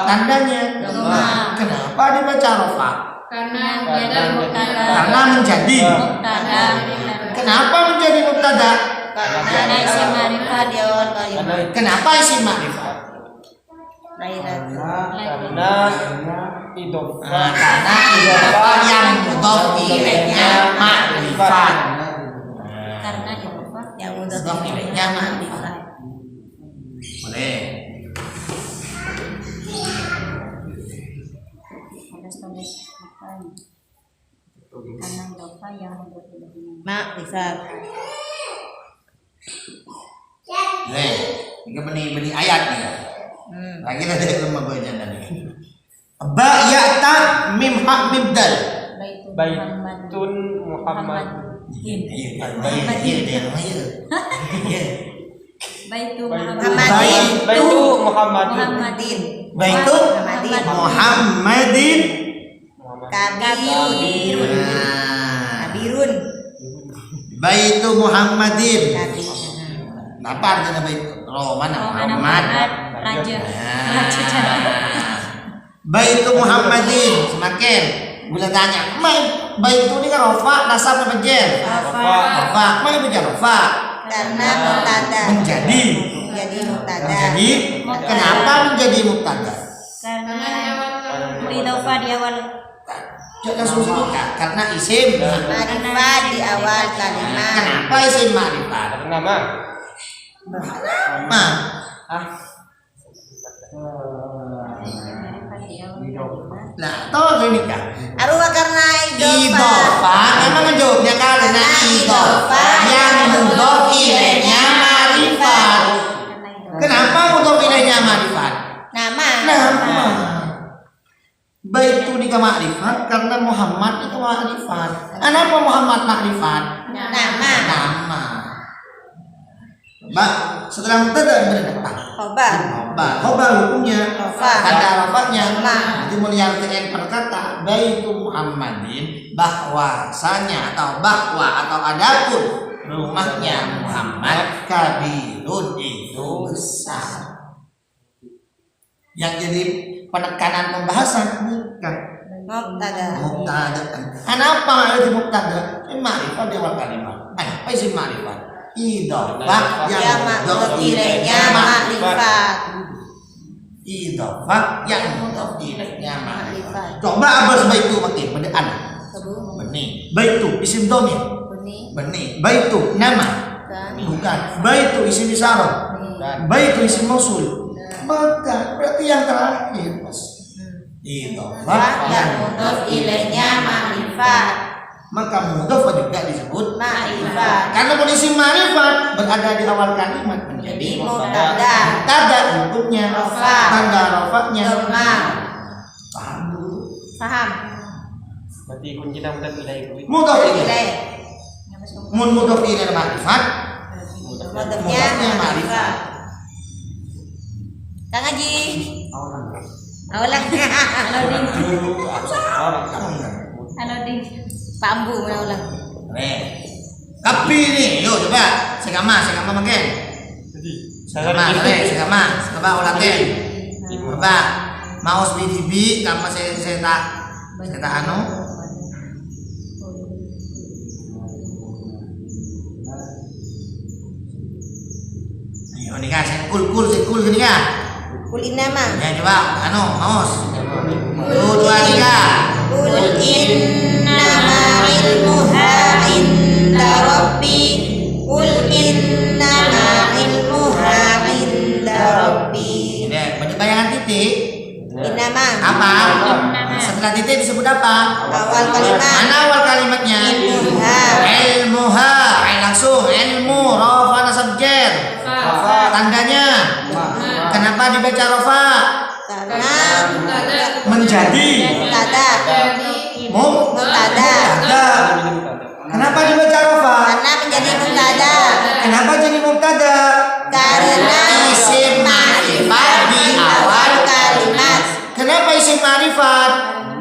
Speaker 1: Tandanya
Speaker 2: Dhamma.
Speaker 1: kenapa dibaca rafa?
Speaker 3: Karena menjadi mubtada.
Speaker 1: Karena menjadi.
Speaker 3: Mubtada.
Speaker 1: Kenapa menjadi mubtada?
Speaker 2: Karena isim ma'rifat di awal kalimat.
Speaker 1: Kenapa isim ma'rifat?
Speaker 2: Lailatul.
Speaker 4: Karena idhofah.
Speaker 1: Karena idhofah yang mudhof ilaihnya ma'rifat.
Speaker 3: Karena idhofah
Speaker 2: Yang mudhof
Speaker 1: Mudhof ilaihnya ma'rifat. Boleh.
Speaker 3: harus tulis apa? Karena idhofah yang mudhof ilaihnya.
Speaker 2: Ma'rifat.
Speaker 1: Boleh. Ini benih ayat nih. Lagi ada rumah gue jangan nih. Ba ya ta mim ha mim dal.
Speaker 4: Baitun Muhammad.
Speaker 1: Iya, dia namanya. Iya.
Speaker 3: Baitu
Speaker 2: Muhammadin.
Speaker 4: Baitu Muhammadin.
Speaker 2: Muhammadin.
Speaker 1: Baitu
Speaker 2: Muhammadin.
Speaker 1: Muhammadin.
Speaker 2: Kabirun.
Speaker 1: Nah,
Speaker 2: Kabirun.
Speaker 1: Baitu Muhammadin.
Speaker 2: Kabirun.
Speaker 1: Apa artinya bait? Roman Muhammad.
Speaker 3: Raja.
Speaker 1: Nah. Baitu Muhammadin. Semakin bila tanya, baitu ini kan rofa, nasab apa jer? Rofa. Mana baca rofa?
Speaker 2: Karena mubtada.
Speaker 1: Menjadi.
Speaker 2: Jadi mubtada.
Speaker 1: Menjadi. Kenapa menjadi mubtada?
Speaker 3: Karena idhofah di awal.
Speaker 1: Jangan sebutkan karena isim.
Speaker 2: Ma'rifat di awal kalimat.
Speaker 1: Kenapa isim ma'rifat?
Speaker 4: Karena nama.
Speaker 1: Ma. Nah, tahu ini kan?
Speaker 2: Arwah karena idhofah.
Speaker 1: Idhofah memang menjawabnya karena idhofah yang mudhof ilaihnya ma'rifat. Kenapa mudhof ilaihnya
Speaker 2: Nama.
Speaker 1: Nama. Baitu nikah makrifat karena Muhammad itu makrifat. Kenapa Muhammad makrifat?
Speaker 2: Nama.
Speaker 1: Nama. Mbak, setelah mubtada beri depan.
Speaker 2: Khobar.
Speaker 1: Khobar hukumnya.
Speaker 2: Rofa.
Speaker 1: Tanda rofanya.
Speaker 2: Nama.
Speaker 1: Nanti mulia TN perkata Baitu Muhammadin, bahwasanya atau bahwa atau adapun rumahnya Muhammad kabirun itu besar. Yang jadi penekanan pembahasan bukan mubtada. Kenapa itu mubtada? Ma'rifat di awal kalimat. Apa isim ma'rifat? Idhofah yang mudhof ilaihnya ma'rifat. Idhofah yang mudhof ilaihnya ma'rifat. Coba abas baitu makin bedaan. Benih. Baitu isim dhamir. Benih. Baitu nama. Bukan. Baitu isim isyarah. Baitu isim mausul. Bukan. Berarti yang terakhir Mas. Idhofah yang
Speaker 2: mudhof ilaihnya ma'rifat.
Speaker 1: Maka mudhof juga disebut
Speaker 2: ma'rifat.
Speaker 1: karena kondisi ma'rifat berada di awal kalimat menjadi
Speaker 2: mubtada.
Speaker 1: Mubtada hukumnya
Speaker 2: Rofa.
Speaker 1: tanda rofanya
Speaker 2: Dhamma.
Speaker 1: paham dulu.
Speaker 2: Paham?
Speaker 4: Berarti kuncinya mudhof ilaih.
Speaker 1: Mudhof ilaih.
Speaker 2: Ilaih.
Speaker 1: Mun mudhof ilaih ma'rifat.
Speaker 2: Mudhofnya
Speaker 1: Mudhofnya
Speaker 2: ma'rifat. Kang Haji. Aulang. Halo Ding. Pak Ambu mau ulang.
Speaker 1: Kapi nih, yuk coba segama makin. Segama ulatin. Coba mouse BDB kama saya tak anu. Ayo nih kan, saya kul gini kan.
Speaker 2: Kul innama.
Speaker 1: Ya coba anu mouse. 1, 2, 3.
Speaker 2: Kul innama ilmuha inda rabbi. Kul innama ilmuha inda rabbi.
Speaker 1: Ini bayangan titik.
Speaker 2: Innama.
Speaker 1: Apa? Setelah titik disebut apa?
Speaker 2: Awal kalimat.
Speaker 1: Mana awal kalimatnya?
Speaker 2: Ilmuha.
Speaker 1: Ilmuha. Langsung ilmu rafa nasab jar. Tandanya. Kenapa dibaca rafa?
Speaker 2: Karena
Speaker 1: Menjadi.
Speaker 2: mubtada.
Speaker 1: Mubtada. Kenapa dibaca rafa?
Speaker 2: Karena menjadi mubtada.
Speaker 1: Kenapa jadi mubtada?
Speaker 2: Karena
Speaker 1: Isim ma'rifat di awal
Speaker 2: kalimat.
Speaker 1: Kenapa isim ma'rifat?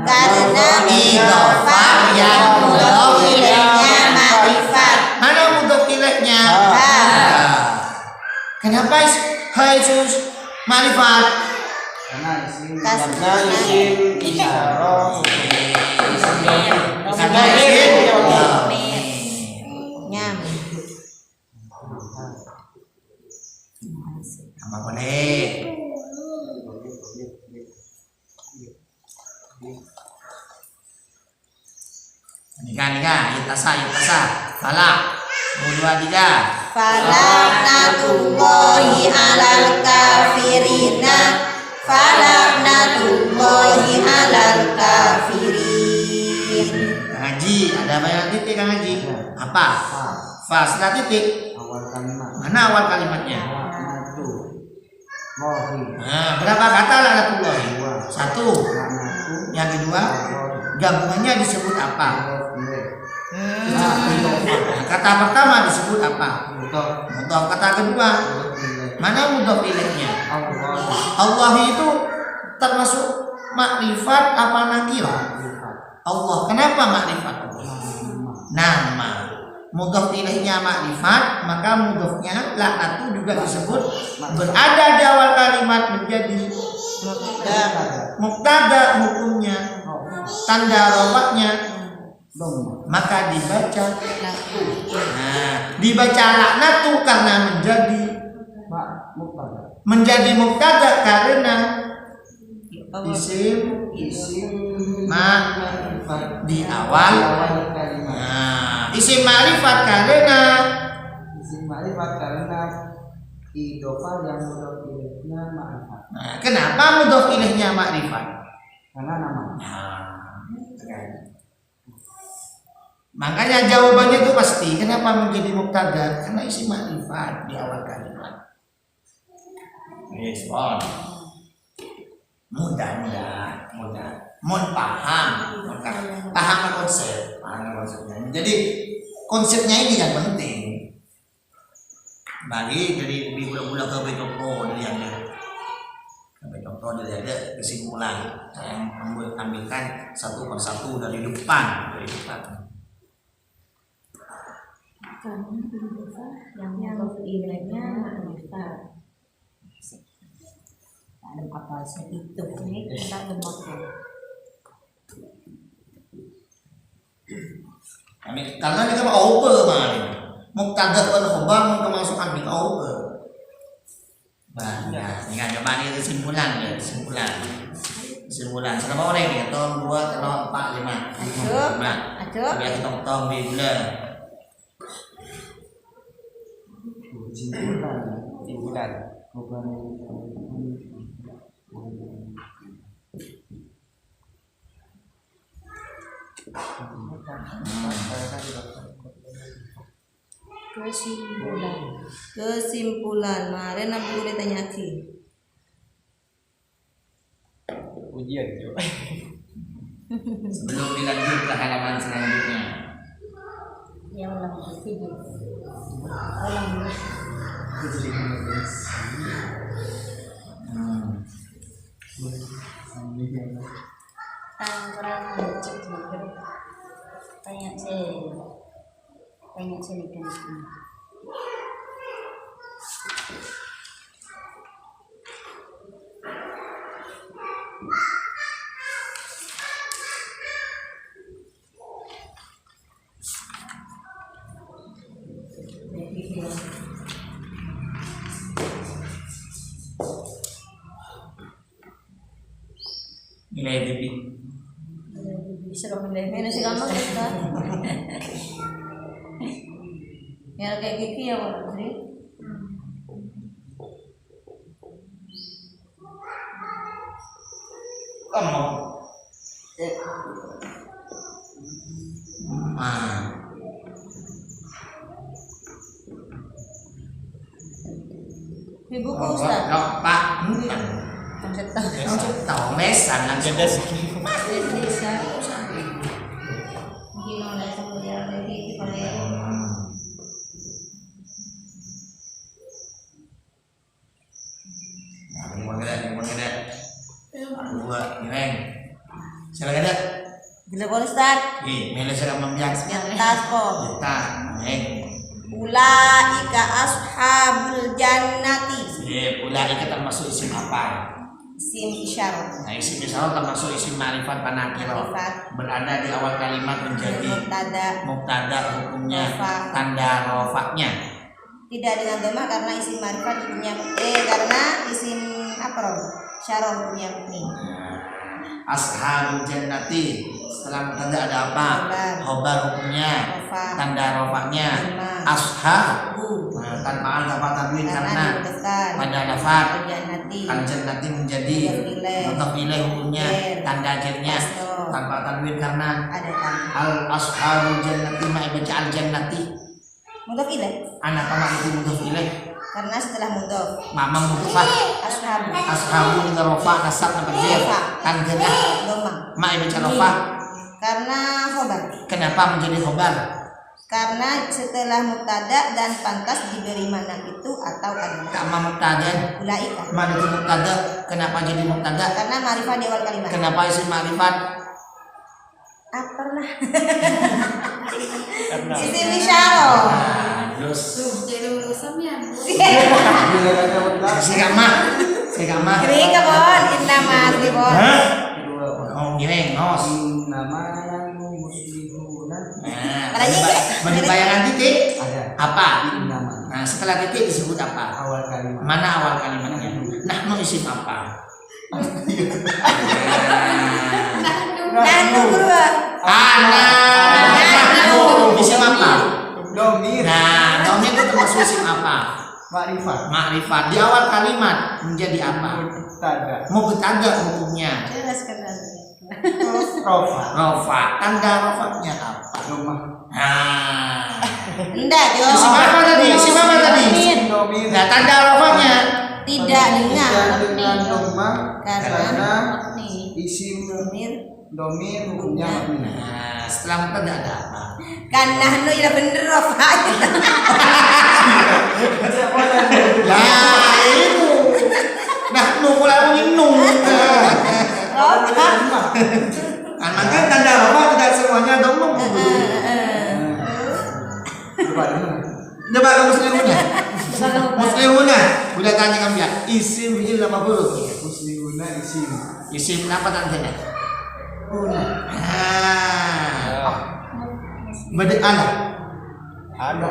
Speaker 2: Karena
Speaker 1: Idhofah yang mudhof
Speaker 2: ilaihnya ma'rifat.
Speaker 1: Mana mudhof ilaihnya? Kenapa Yesus ma'rifat?
Speaker 4: Karena isim isyarah.
Speaker 1: Karena isim
Speaker 2: Nyam.
Speaker 1: apa boleh? Nikah, yutasa. Falak. 1, 2, 3.
Speaker 2: Falaknatullahi alal kafirina. Falaknatullahi alal kafirin.
Speaker 1: Kang Haji, ada bayangan titik Kang Haji? Apa? Fa setelah titik. Mana awal kalimatnya? Nah, berapa kata laknatullahi? 1. Yang kedua, gabungannya disebut apa? Nah, kata pertama disebut apa? Mudhof. Kata kedua, mana mudhof ilaihnya? Allah itu termasuk makrifat apa nakirah? Allah. Kenapa makrifat? Nama. Mudhof ilaihnya makrifat, maka mudhofnya laknatu juga disebut berada di awal kalimat menjadi mubtada hukumnya, tanda rofanya, maka dibaca dibaca laknatu karena menjadi mubtada karena isim ma'rifat di awal. Isim ma'rifat karena
Speaker 5: idhofah yang mudhof ilaihnya ma'rifat.
Speaker 1: Kenapa mudhof ilaihnya ma'rifat?
Speaker 5: Karena nama.
Speaker 1: Makanya jawabannya itu pasti. Kenapa menjadi mubtada? Karena isim ma'rifat di awal kalimat. Respon. Mudah. Mon paham konsepnya. Jadi konsepnya ini yang penting. Bagi dari bulan ke Betoko dilihatnya. Betoko dilihat kesimpulan. Saya ambilkan satu persatu dari depan.
Speaker 3: Yang ilahnya makrifat. Ada apa sih itu? Ini kita lembaga.
Speaker 1: Karena ini kan over kemarin. Muktada pun khobar kemasukan di over. Nah, ini kan coba ini kesimpulan. Selama orang ini tong 2, 3, 4, 5.
Speaker 2: Aduh.
Speaker 1: Biar kita tong di bulan.
Speaker 4: Kesimpulan.
Speaker 2: Kesimpulan. Mari nak boleh tanya lagi.
Speaker 4: Ujian juga.
Speaker 1: Sebelum dilanjut ke halaman selanjutnya.
Speaker 3: Yang ulang bersih. Ulang Tangerang cek tanya saya ikan.
Speaker 1: Nilai DP.
Speaker 3: Serong deh.
Speaker 2: Ini sih gampang kan? Ya kayak gigi ya Pak Sri.
Speaker 1: Kamu.
Speaker 2: Di buku Ustaz.
Speaker 1: Pak.
Speaker 2: Konsep tahu.
Speaker 1: Tahu mesan langsung.
Speaker 2: Desa. Mungkin oleh semua lebih oleh
Speaker 1: Silakan ada.
Speaker 2: Bila boleh Ustaz.
Speaker 1: Mila saya membias.
Speaker 2: Atas kok.
Speaker 1: Kita.
Speaker 2: Ulaika ashabul jannati.
Speaker 1: Ulaika termasuk isim apa?
Speaker 2: Isim isyarat.
Speaker 1: Nah, isim isyarat termasuk isim ma'rifat panakiro. Berada di awal kalimat menjadi mubtada hukumnya tanda rofaknya.
Speaker 2: Tidak dengan dhamma karena isim ma'rifat hukumnya karena isim apa? Syarah hukumnya mubni.
Speaker 1: Ashabul jannati. Setelah mubtada ada apa? Khobar hukumnya tanda rofaknya. Ashab tanpa ada tanwin karena pada lafaz al jannati menjadi mudhaf ilaih hukumnya tanda akhirnya tanpa tanwin karena al ashabul jannati ma baca al jannati
Speaker 2: mudhaf ilaih
Speaker 1: anak apa itu mudhaf ilaih
Speaker 2: karena setelah mudhaf
Speaker 1: mamang mudhaf ashabul itu rafa nasab apa jer tanggerah ma baca rafa
Speaker 2: karena khobar.
Speaker 1: Kenapa menjadi khobar?
Speaker 2: Karena setelah mubtada dan pantas diberi makna itu atau adalah.
Speaker 1: Kama mubtada.
Speaker 2: Ulaika.
Speaker 1: Mana itu mubtada? Kenapa jadi mubtada?
Speaker 2: Karena ma'rifat di awal kalimat.
Speaker 1: Kenapa isim ma'rifat?
Speaker 2: Apalah. Isim isyarah.
Speaker 1: Terus.
Speaker 3: Jadi urusannya.
Speaker 1: Si kama.
Speaker 2: Kering ke bon, inna ma'rifat di bon.
Speaker 1: Oh, gini, nos.
Speaker 5: Nama yang muslihuna.
Speaker 1: Bagi bayangan titik
Speaker 5: Ada.
Speaker 1: apa?
Speaker 5: Nama.
Speaker 1: Nah, setelah titik disebut apa?
Speaker 5: Awal kalimat.
Speaker 1: Mana awal kalimatnya? Nahnu isim apa?
Speaker 2: Nahnu berdua.
Speaker 1: Nahnu isim apa?
Speaker 5: Domir.
Speaker 1: Nah, domir itu termasuk isim apa?
Speaker 5: Ma'rifat.
Speaker 1: Ma'rifat. Di awal kalimat menjadi apa?
Speaker 5: Mubtada.
Speaker 1: Mubtada hukumnya.
Speaker 2: Jelaskan.
Speaker 5: Rofa.
Speaker 1: Rofa. Tanda rofanya apa?
Speaker 5: Domah.
Speaker 1: Nah.
Speaker 2: Enggak,
Speaker 1: Isim apa tadi?
Speaker 5: Domir.
Speaker 1: Nah, tanda rofanya
Speaker 2: Tidak dengan
Speaker 5: doma karena
Speaker 3: Nih.
Speaker 5: isim
Speaker 2: domir.
Speaker 5: domir hukumnya mabni.
Speaker 1: Nah, setelah mubtada ada apa?
Speaker 2: Kan nahnu ya bener rofa.
Speaker 1: Nah, itu. Nah, mulai minum.
Speaker 2: Rofa.
Speaker 1: Kan maka tanda rofa tidak semuanya doma.
Speaker 5: Coba dulu.
Speaker 1: Coba kamu muslimuna. Muslimuna. Udah tanya kamu ya. Isim fi'il nama huruf.
Speaker 5: Muslimuna isim.
Speaker 1: Isim apa tandanya?
Speaker 5: Una.
Speaker 1: Ada.
Speaker 5: Ada.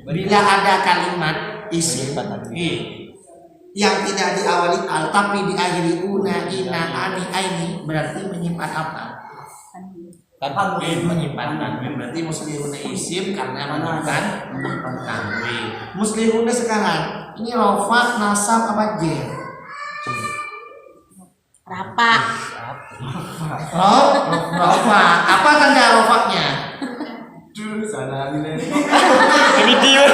Speaker 1: Bila ada kalimat isim yang tidak diawali al tapi diakhiri una, ina, ani, aini berarti menyimpan apa? Tanwin, menyimpan tanwin. Berarti muslihuna isim karena menyimpan tanwin. Muslihuna sekarang ini rofa, nasab apa jer?
Speaker 2: Rapa.
Speaker 1: Rofa. Apa tanda rofanya?
Speaker 5: Duh, salah nilai.
Speaker 4: Ini dia.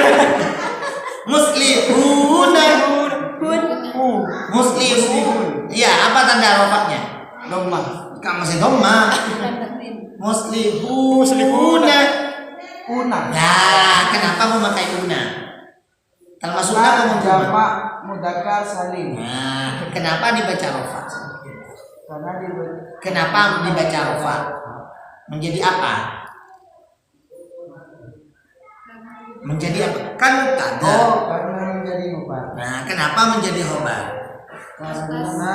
Speaker 1: Muslihuna. Muslihun. Iya, apa tanda rofanya?
Speaker 5: Doma.
Speaker 1: Kamu masih doma. Muslihuna.
Speaker 5: Una.
Speaker 1: Nah, kenapa memakai una? Termasuk apa mau
Speaker 5: jamak mudzakkar salim.
Speaker 1: Nah, kenapa dibaca rofa?
Speaker 5: Karena dia
Speaker 1: Kenapa dibaca rofa? Menjadi apa? Menjadi apa? Kan mubtada.
Speaker 5: karena menjadi mubah.
Speaker 1: Nah, kenapa menjadi khobar?
Speaker 5: Karena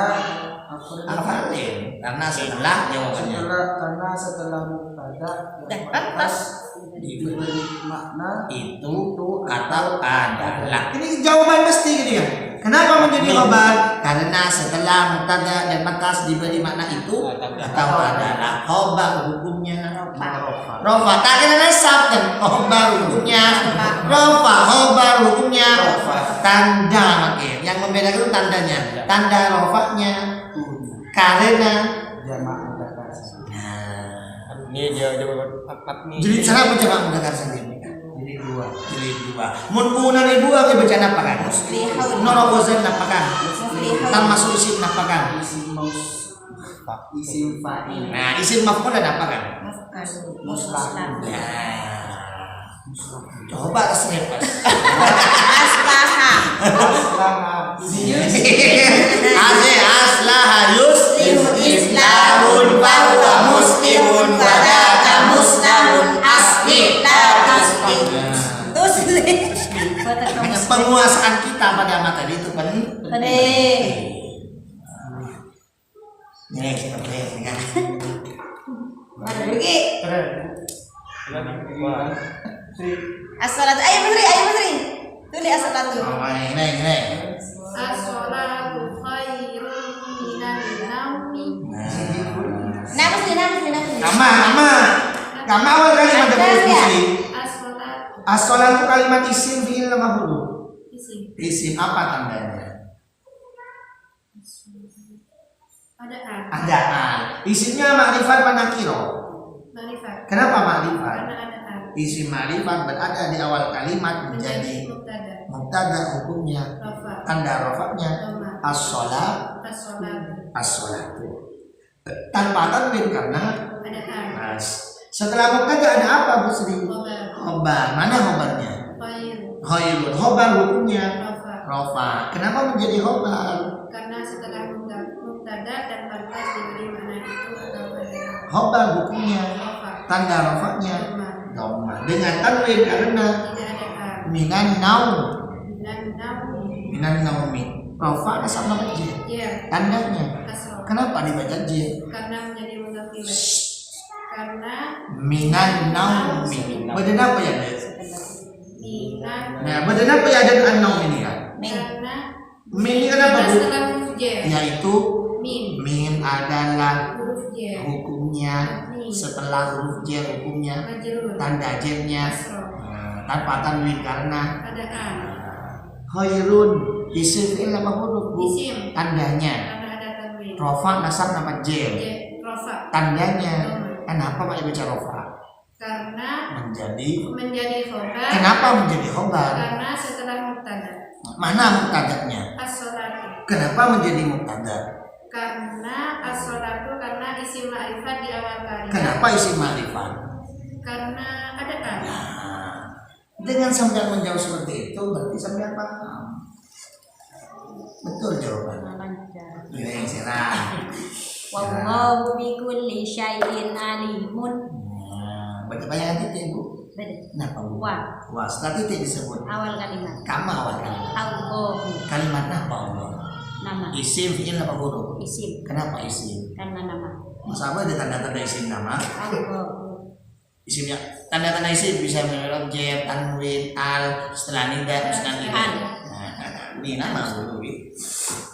Speaker 1: Al-Fatin. Karena setelah jawabannya.
Speaker 5: karena setelah mubtada
Speaker 2: Dan pantas.
Speaker 5: diberi makna
Speaker 1: Itu atau adalah. Ini jawaban pasti gitu ya. Kenapa menjadi khobar? Karena setelah mubtada dan pantas diberi makna itu atau adalah. Khobar hukumnya rofa. Tak kena nasab dan khobar hukumnya rofa. Khobar hukumnya tanda makin. Yang membedakan itu tandanya. Tanda rofanya karena.
Speaker 5: jamak mudzakkar salim.
Speaker 1: Nah,
Speaker 4: Ini dia nih.
Speaker 1: jadi cara mencoba mendengar sendiri.
Speaker 5: Jadi dua.
Speaker 1: Jilid 2. Mun kuna ni dua ke baca apa kan?
Speaker 2: Muslihun.
Speaker 1: Norogozan apa kan?
Speaker 2: Muslihun.
Speaker 1: Termasuk isim apa kan?
Speaker 5: Isim fa'il.
Speaker 1: Nah, isim maf'ul dan apa kan?
Speaker 2: Muslim.
Speaker 1: Ya. Coba selepas.
Speaker 2: Aslaha.
Speaker 5: Aslaha.
Speaker 1: Aslaha
Speaker 2: Muslimu islamun bahwa muslimun wadaka muslahun asli la taslim. Tuslim.
Speaker 1: Hanya penguasaan kita pada materi itu penting. Ini seperti ini kan.
Speaker 2: Mana lagi?
Speaker 4: Wah.
Speaker 2: As-salatu. Ayo Menteri. Tulis as-salatu.
Speaker 1: Oh, ini.
Speaker 3: As-sholatu khairun minan naumi.
Speaker 1: Nama awal kalimat dari muslim.
Speaker 3: As-sholatu
Speaker 1: As-sholatu kalimat isim fi'il nama huruf.
Speaker 3: isim.
Speaker 1: Isim apa tandanya?
Speaker 3: Adaan.
Speaker 1: Adaan. Isimnya makrifat apa nakiro?
Speaker 3: Marifat.
Speaker 1: Kenapa makrifat?
Speaker 3: Karena adaan.
Speaker 1: Isim makrifat berada di awal kalimat menjadi
Speaker 3: mubtada.
Speaker 1: mubtada hukumnya
Speaker 3: Rafa.
Speaker 1: tanda rafa'nya
Speaker 3: Dhamma.
Speaker 1: as-sholat
Speaker 3: As-sholatu.
Speaker 1: as-sholatu tanpa tanwin karena
Speaker 3: Adaan.
Speaker 1: setelah mubtada ada apa Bu Sri?
Speaker 3: Khobar.
Speaker 1: Khobar. Mana khobarnya?
Speaker 3: Khairu.
Speaker 1: Khairun. Khobar hukumnya
Speaker 3: Rafa.
Speaker 1: rofa. Kenapa menjadi khobar?
Speaker 3: Karena setelah mubtada dan pantas diberi makna itu atau adaan.
Speaker 1: Khobar hukumnya
Speaker 3: Rafa.
Speaker 1: tanda rafa'nya
Speaker 3: Dhamma.
Speaker 1: dhamma dengan tanwin karena
Speaker 3: Tidak adaan.
Speaker 1: minan naum
Speaker 3: Dan naumi.
Speaker 1: minan naumi rofa sama baca
Speaker 3: Ya.
Speaker 1: tandanya
Speaker 3: Asro.
Speaker 1: kenapa dibaca j
Speaker 3: Karena menjadi mudhaf ilaih. Karena
Speaker 1: minan naumi badan apa ya Dek?
Speaker 3: minan.
Speaker 1: Nah badan apa ya dan an-naum ini ya
Speaker 3: Karena
Speaker 1: min ini kenapa Bu?
Speaker 3: setelah huruf j.
Speaker 1: Yaitu
Speaker 3: Min.
Speaker 1: min adalah
Speaker 3: Huruf j.
Speaker 1: hukumnya setelah huruf j hukumnya
Speaker 3: Majrur.
Speaker 1: tanda j-nya
Speaker 3: Asro.
Speaker 1: tanpa tanwin karena
Speaker 3: Adaan.
Speaker 1: khairun isim fi'il apa huruf Bu?
Speaker 3: Isim.
Speaker 1: Tandanya
Speaker 3: Karena ada tanwin.
Speaker 1: rofa nasab nama j
Speaker 3: J. Rofa.
Speaker 1: tandanya kenapa Pak baca rofa?
Speaker 3: Karena
Speaker 1: Menjadi
Speaker 3: menjadi khobar.
Speaker 1: kenapa menjadi khobar?
Speaker 3: Karena setelah mubtada.
Speaker 1: Mana muktadanya?
Speaker 6: As-sholatu.
Speaker 1: Kenapa menjadi muktada?
Speaker 6: Karena as-sholatu karena isim ma'rifat di awal kalimat.
Speaker 1: Kenapa isim ma'rifat?
Speaker 6: Karena ada kan.
Speaker 1: Nah, dengan sampean menjawab seperti itu berarti sampean paham. Betul jawabannya.
Speaker 3: Lancar.
Speaker 1: Yang serah.
Speaker 3: Wallahu bikulli syai'in alimun.
Speaker 1: Nah, banyak titik Bu.
Speaker 3: Beda.
Speaker 1: Kenapa Bu?
Speaker 3: Wa
Speaker 1: Wah, setelah titik disebut
Speaker 3: awal kalimat.
Speaker 1: kama awal kalimat.
Speaker 3: Allahu
Speaker 1: Kalimat apa Allah?
Speaker 3: nama.
Speaker 1: Isim, fi'il apa huruf?
Speaker 3: Isim
Speaker 1: Kenapa isim?
Speaker 3: karena nama.
Speaker 1: Masa apa ada tanda-tanda isim nama?
Speaker 3: Allahu
Speaker 1: Isimnya tanda-tanda isim bisa melalui objek, tanwin, al, setelah nida, setelah nida.
Speaker 3: Al.
Speaker 1: Nah, ini nama dulu.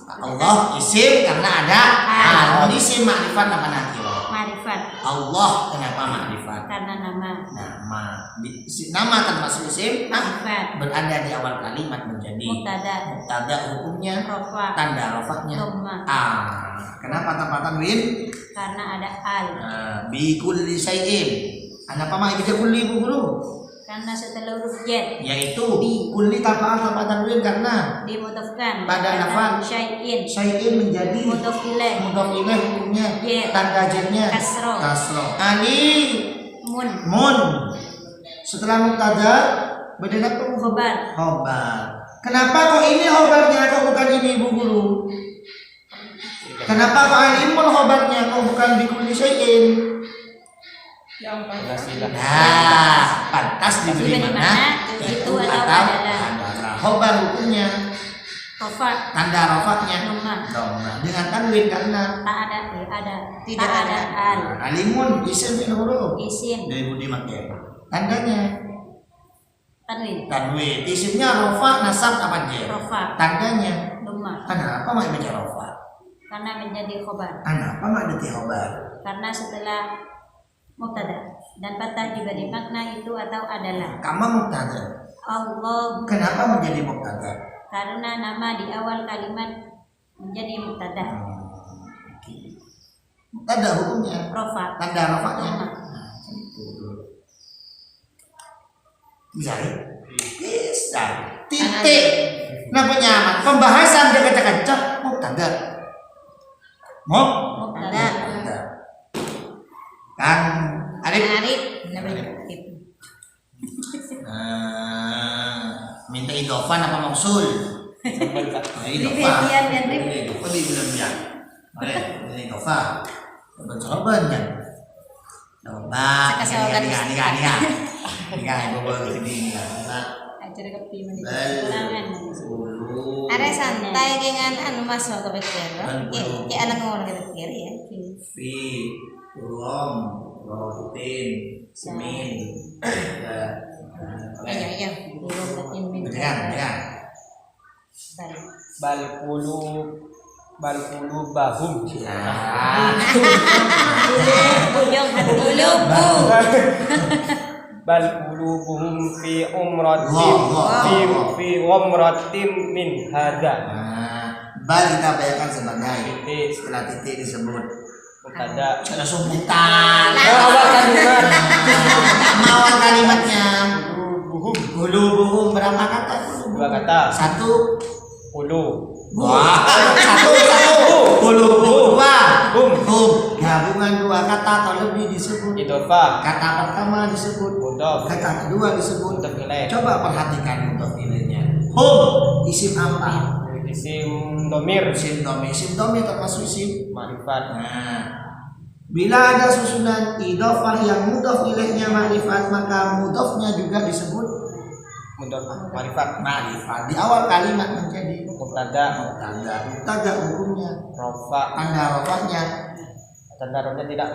Speaker 1: Allah isim karena ada al. Isim makrifat apa nakiro?
Speaker 3: ma'rifat
Speaker 1: Allah kenapa makrifat?
Speaker 3: karena nama.
Speaker 1: Nama nama tanpa isim
Speaker 3: Ma'rifat
Speaker 1: berada di awal kalimat menjadi
Speaker 3: mubtada
Speaker 1: mubtada, hukumnya
Speaker 3: rafa
Speaker 1: tanda rafa'nya
Speaker 3: dhamma
Speaker 1: kenapa tanpa tanwin?
Speaker 3: karena ada al.
Speaker 1: Bi kulli syai'in. Kenapa mak baca kulli Bu Guru?
Speaker 3: Karena setelah huruf jet
Speaker 1: Yaitu kulli tanpa tanwin karena
Speaker 3: dimudhafkan
Speaker 1: pada lafaz
Speaker 3: syai'in
Speaker 1: syai'in menjadi
Speaker 3: mudhaf ilaih
Speaker 1: mudhaf ilaih hukumnya
Speaker 3: Jet.
Speaker 1: tanda jetnya
Speaker 3: Kasroh.
Speaker 1: Ali
Speaker 3: mun
Speaker 1: mun setelah mubtada berada apa Bu?
Speaker 3: khobar
Speaker 1: Khobar. Kenapa kok ini khobarnya kok bukan ini Bu Guru? Kenapa kok alimun khobarnya kok bukan bi kulli syai'in? Nah, pantas diberi mana?
Speaker 3: itu atau adalah
Speaker 1: Khobar hukumnya
Speaker 3: rafa
Speaker 1: tanda rafa'nya
Speaker 3: dhamma
Speaker 1: dhamma dengan tanwin karena
Speaker 3: tak ada ada
Speaker 2: Tidak
Speaker 3: tak ada al.
Speaker 1: alimun isim fi'il huruf
Speaker 3: Isim
Speaker 1: dari budi makai tandanya
Speaker 3: tanwin
Speaker 1: tanwin isimnya rafa nasab apa jar
Speaker 3: rafa
Speaker 1: tandanya
Speaker 3: dhamma
Speaker 1: kenapa mak baca rafa
Speaker 3: karena menjadi khobar
Speaker 1: kenapa mak ada khobar
Speaker 3: karena setelah mubtada dan patah diberi makna itu atau adalah
Speaker 1: kama mubtada
Speaker 3: Allah
Speaker 1: kenapa menjadi mubtada
Speaker 3: karena nama di awal kalimat menjadi mubtada
Speaker 1: mubtada hukumnya
Speaker 3: rafa
Speaker 1: tanda rafa'nya
Speaker 3: dhamma
Speaker 1: bisa ya? Bisa titik kenapa nyaman pembahasan dia kacak-kacak mubtada
Speaker 3: mubtada
Speaker 1: kan Arif
Speaker 2: Arif.
Speaker 1: minta idofan apa mausul idofan
Speaker 3: Dibian dan rib.
Speaker 1: idofan dibilang ya ini idofan jawaban kan jawaban nikah ibu baru ini
Speaker 3: ajar kepi menjadi
Speaker 1: Bal.
Speaker 3: ulangan
Speaker 2: Are santai dengan anu Mas mau kepikir. Kayak anak ngomong kepikir ya.
Speaker 1: fi rom rotin semin
Speaker 2: Iya.
Speaker 1: dengan
Speaker 4: bal qulu bahum
Speaker 3: ujung
Speaker 2: Dulu Bu.
Speaker 4: bal qulubuhum fi umratin
Speaker 1: Wah.
Speaker 4: fi umratin min hadza
Speaker 1: bal kita bayangkan sebagai
Speaker 4: titik
Speaker 1: setelah titik disebut
Speaker 4: mubtada
Speaker 1: ada sebutan
Speaker 4: awal kalimat
Speaker 1: awal kalimatnya
Speaker 4: buhum
Speaker 1: hulu berapa kata
Speaker 4: dua kata
Speaker 1: satu
Speaker 4: qulu
Speaker 1: wah satu hulu dua gabungan dua kata atau lebih disebut
Speaker 4: idofah
Speaker 1: kata pertama disebut
Speaker 4: mudhof
Speaker 1: kata kedua disebut
Speaker 4: mudhof ilaih
Speaker 1: coba perhatikan mudhof ilaihnya hum isim apa
Speaker 4: isim domir
Speaker 1: isim domir termasuk isim
Speaker 4: ma'rifat
Speaker 1: nah bila ada susunan idofah yang mudhof ilaihnya ma'rifat maka mudhofnya juga disebut
Speaker 4: mudhof ma'rifat
Speaker 1: ma'rifat di awal kalimat menjadi
Speaker 4: mubtada
Speaker 1: mubtada hukumnya
Speaker 4: rafa
Speaker 1: tanda rafa'nya
Speaker 4: tanda rafanya tidak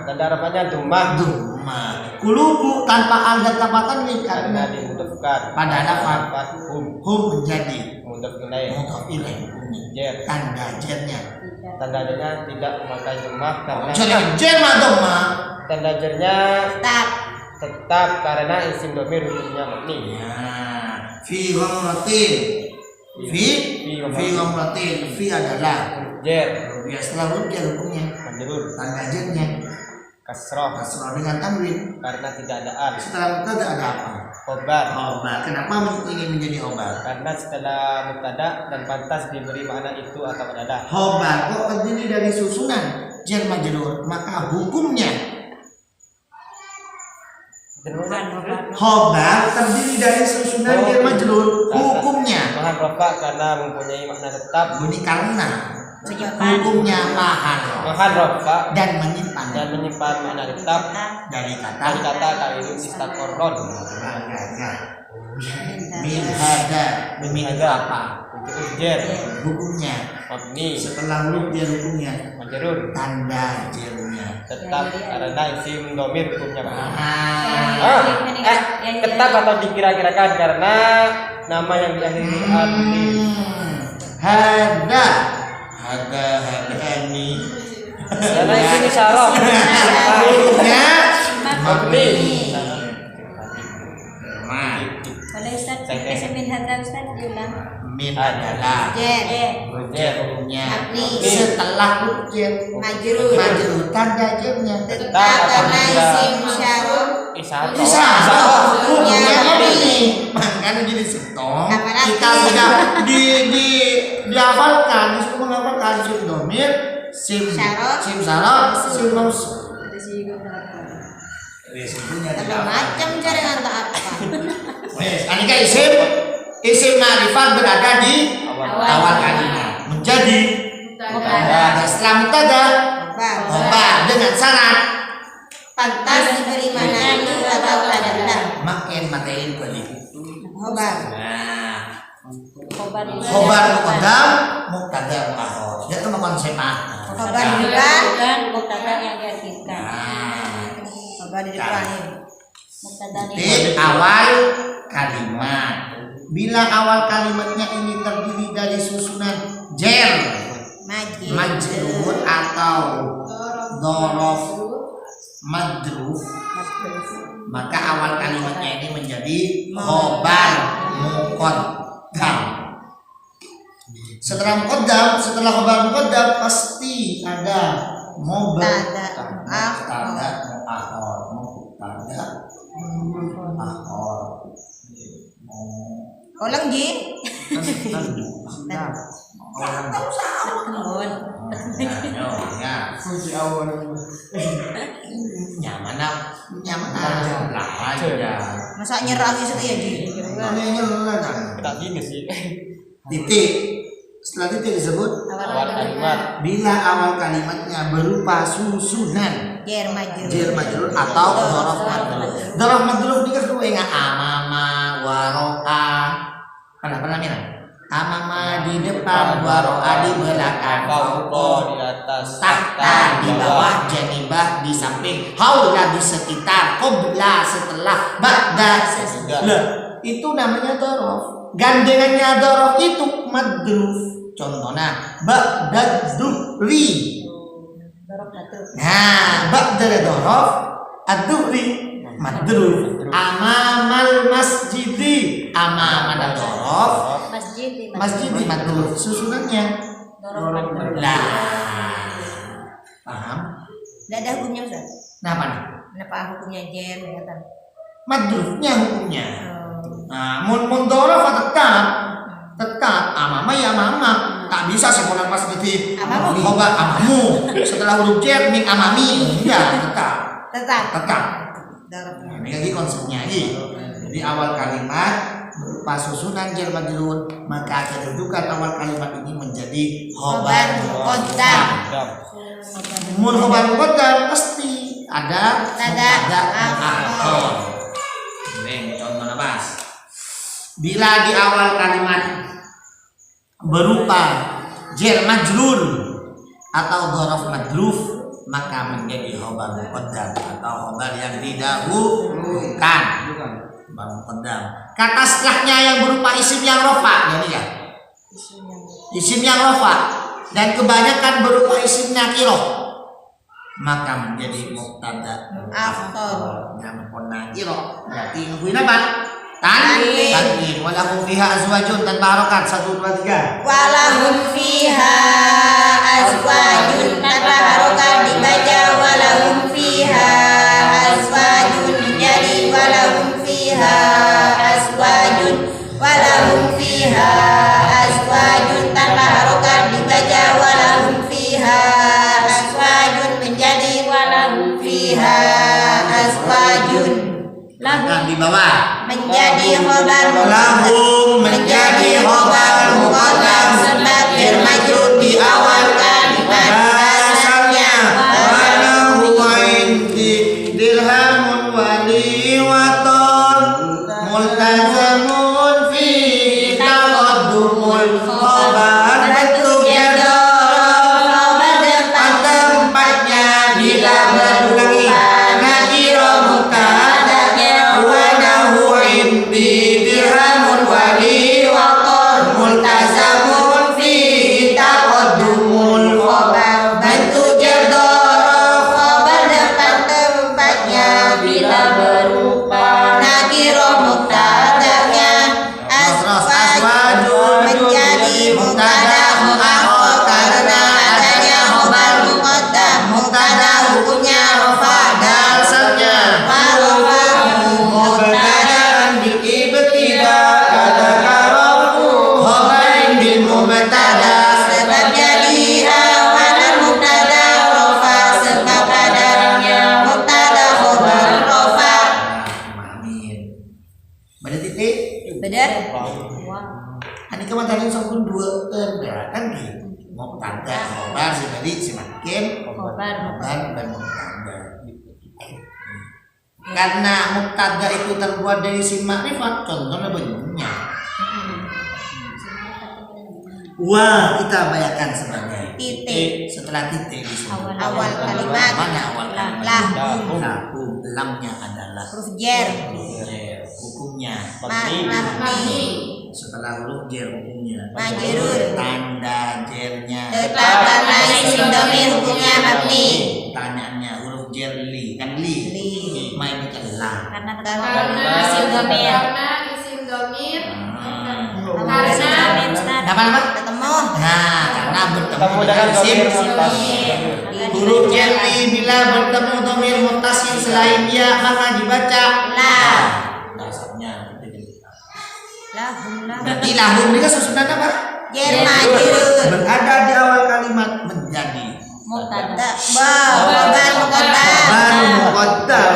Speaker 4: tanda rafanya dhammah
Speaker 1: dhamma kulubu tanpa al dan tanpa tanwin
Speaker 4: karena
Speaker 1: karena
Speaker 4: dimudhofkan
Speaker 1: pada lafaz hum menjadi
Speaker 4: mudhof ilaih
Speaker 1: mudhof ilaih hukumnya
Speaker 4: jer
Speaker 1: tanda jernya
Speaker 4: tandanya tidak memakai dhammah karena
Speaker 1: jadi jer ma dhamma
Speaker 4: tanda jernya
Speaker 2: Tak.
Speaker 4: tetap karena isim domir hukumnya mabni
Speaker 1: ya fi ghamratin fi ghamratin fi adalah
Speaker 4: jer
Speaker 1: ya setelah huruf jar hukumnya
Speaker 4: majrur
Speaker 1: tanda jernya
Speaker 4: kasroh
Speaker 1: Kasroh dengan tanwin.
Speaker 4: karena tidak ada al.
Speaker 1: Setelah mubtada ada apa?
Speaker 4: Khobar
Speaker 1: Khobar. Kenapa ingin menjadi khobar?
Speaker 4: karena setelah mubtada dan pantas diberi makna itu atau adalah.
Speaker 1: Khobar kok terdiri dari susunan jar majrur, maka hukumnya khobar terdiri dari susunan jar majrur, hukumnya
Speaker 4: Mahan rofa karena mempunyai makna tetap.
Speaker 1: bunyi karena hukumnya mahan
Speaker 4: Mahan rofa
Speaker 1: dan menyimpan
Speaker 4: dan menyimpan makna tetap
Speaker 1: dari
Speaker 4: dari
Speaker 1: kata
Speaker 4: kata kailu istakorron.
Speaker 1: min hada demi apa
Speaker 4: Untuk ujar
Speaker 1: hukumnya
Speaker 4: mabni
Speaker 1: setelah huruf dia hukumnya
Speaker 4: majrur
Speaker 1: tanda jernya
Speaker 4: tetap karena isim domir hukumnya
Speaker 1: ah
Speaker 4: tetap atau dikira-kirakan karena nama yang diakhiri alif.
Speaker 1: hada ini
Speaker 4: Karena isim isyarah
Speaker 1: hukumnya
Speaker 4: mabni.
Speaker 3: Boleh Ustaz, kita min hadza Ustaz diulang.
Speaker 1: min adalah
Speaker 2: Jer.
Speaker 1: ujar hukumnya
Speaker 2: Mabni.
Speaker 1: setelah ujar
Speaker 2: Majrur.
Speaker 1: majrur tanda jernya
Speaker 2: Tetap karena isim isyarah.
Speaker 1: bisa hukumnya mabni makanya jadi setong
Speaker 2: Apalagi?
Speaker 1: kita sudah dihafalkan disuruh menghafalkan sim domir sim
Speaker 2: Syarat.
Speaker 1: sim syarat sim mausuf
Speaker 3: Ada sih guna apa?
Speaker 1: resikonya
Speaker 2: Ada macam cara nganta apa?
Speaker 1: wes anika isim ma'rifat berada di awal kalimat menjadi mubtada. Setelah mubtada khobar dengan syarat
Speaker 2: Pantas diberi makna itu atau adalah.
Speaker 1: makin matein balik.
Speaker 2: Khobar.
Speaker 1: Nah,
Speaker 3: Khobar
Speaker 1: khobar muqaddam mubtada muakhir. Dia tuh konsep
Speaker 2: Khobar di depan.
Speaker 3: dan mubtada yang diakhirkan.
Speaker 2: Khobar di depan.
Speaker 3: Mubtada
Speaker 1: Di awal kalimat. Bila awal kalimatnya ini terdiri dari susunan jar, majrur atau dhorof madruf, maka awal kalimatnya ini menjadi khobar muqaddam. Setelah muqaddam, setelah khobar muqaddam pasti ada mubtada muakhir.
Speaker 2: Ulang Ji.
Speaker 3: Kembon.
Speaker 5: Kunci awal.
Speaker 1: Nyaman lah aja.
Speaker 2: Masa nyerah gitu ya Ji?
Speaker 4: Tak gini sih.
Speaker 1: Titik. Setelah titik disebut
Speaker 4: Awal kalimat
Speaker 1: bila awal kalimatnya berupa susunan
Speaker 2: Jer majrur.
Speaker 1: jar majrur atau dhorof madruf. Dhorof madruf ini kan amama waro'a. Pernah Mira? Amama di depan, waro'a di belakang,
Speaker 4: fauqa di atas,
Speaker 1: tahta di bawah, janibah di samping, haula di sekitar, qabla setelah, ba'da sesudah. Lah, itu namanya dhorof. Gandengannya dhorof itu madruf. Contohnya ba'da dhuhri. Nah, ba'da dhorof ad-dhuhri madruf. Amamal masjidi, amama dhorof masjid di madruf susunannya. Lah, paham?
Speaker 2: Tidak ada hukumnya Ustaz.
Speaker 1: Kenapa nih?
Speaker 2: Kenapa hukumnya jer kata?
Speaker 1: Madrufnya hukumnya. Nah, mun dhorof tetap amama ya mama. Tak bisa sekolah pas di
Speaker 2: Amamu.
Speaker 1: khobar amamu. Setelah huruf jar min amami. Enggak, tetap.
Speaker 2: Darabnya.
Speaker 1: Ini lagi konsepnya lagi. Jadi awal kalimat berupa susunan jar majrur, maka kedudukan awal kalimat ini menjadi khobar muqaddam. Mun khobar muqaddam pasti ada mubtada muakhir. Ini contohnya Mas. Bila di awal kalimat berupa jar majrur atau dhorof madruf, maka menjadi khobar muqaddam atau khobar yang didahulukan. Khobar muqaddam. Kata setelahnya yang berupa isim yang rofa, jadi ya. Isim yang rofa dan kebanyakan berupa isim nakiroh, maka menjadi mubtada
Speaker 2: Akhir.
Speaker 1: yang nakiro. Berarti nungguin apa? Tanwin. Walahum fiha azwajun tanpa harokat 1 2 3.
Speaker 2: Walahum fiha azwajun tanpa harokat dibaca walahum fiha
Speaker 1: bawah.
Speaker 2: menjadi khobar
Speaker 1: Lahum menjadi khobar muqaddam
Speaker 2: sebab jer majrur di awal kalimat.
Speaker 1: Asalnya walahu inti dirhamun waliwaton multazamun fi taqaddumul khobar bentuk
Speaker 2: Khobar depan
Speaker 1: tempatnya bila berulangi nakiro mubtada walahu inti dirhamun waliwaton multazamun fi taqaddumul khobar bentuk
Speaker 2: khobar depan tempatnya bila berupa nakiro muktadanya. Aswaju menjadi mubtada muakhar karena adanya khobar muqaddam. Mubtada hukumnya rafa dan
Speaker 1: asalnya mubtada'an bil ibtida kata karafu khabarin bil mubtada
Speaker 2: sebab jadi awalan mubtada rafa sebab adanya mubtada khobar rafa.
Speaker 1: amin pada titik
Speaker 2: Benar?
Speaker 1: ini kemarin sambung dua kan gitu mubtada khobar jadi semakin
Speaker 3: Khobar
Speaker 1: dan mubtada karena mubtada itu terbuat dari isim makrifat contohnya bentuknya wah kita bayangkan sebagai
Speaker 2: Titik
Speaker 1: setelah titik di sini.
Speaker 2: awal kalimat.
Speaker 1: Mana awal kalimat?
Speaker 2: Lahum.
Speaker 1: Lahum. Lamnya adalah
Speaker 2: huruf jer
Speaker 1: hukumnya.
Speaker 2: mabni
Speaker 1: Setelah huruf jer hukumnya.
Speaker 2: majrur
Speaker 1: Tanda jernya.
Speaker 2: tetap karena isim dhamir hukumnya mabni
Speaker 1: Tanyaannya huruf jer li kan li. Main itu lah.
Speaker 3: karena
Speaker 6: Karena
Speaker 3: isim dhamir.
Speaker 6: Karena isim domir.
Speaker 1: Apa?
Speaker 2: ketemu
Speaker 1: Nah, karena bertemu
Speaker 4: Ketemu
Speaker 1: dengan
Speaker 4: dengan
Speaker 1: isim
Speaker 4: domir
Speaker 1: huruf jer li bila bertemu domir muttasil selain dia maka dibaca
Speaker 2: la.
Speaker 1: Dasarnya
Speaker 2: lahum lah
Speaker 1: berarti lahum ini kan susunan apa?
Speaker 2: jer majrur
Speaker 1: Berada di awal kalimat menjadi
Speaker 3: Mubtada.
Speaker 2: khobar muqaddam
Speaker 1: baru muqaddam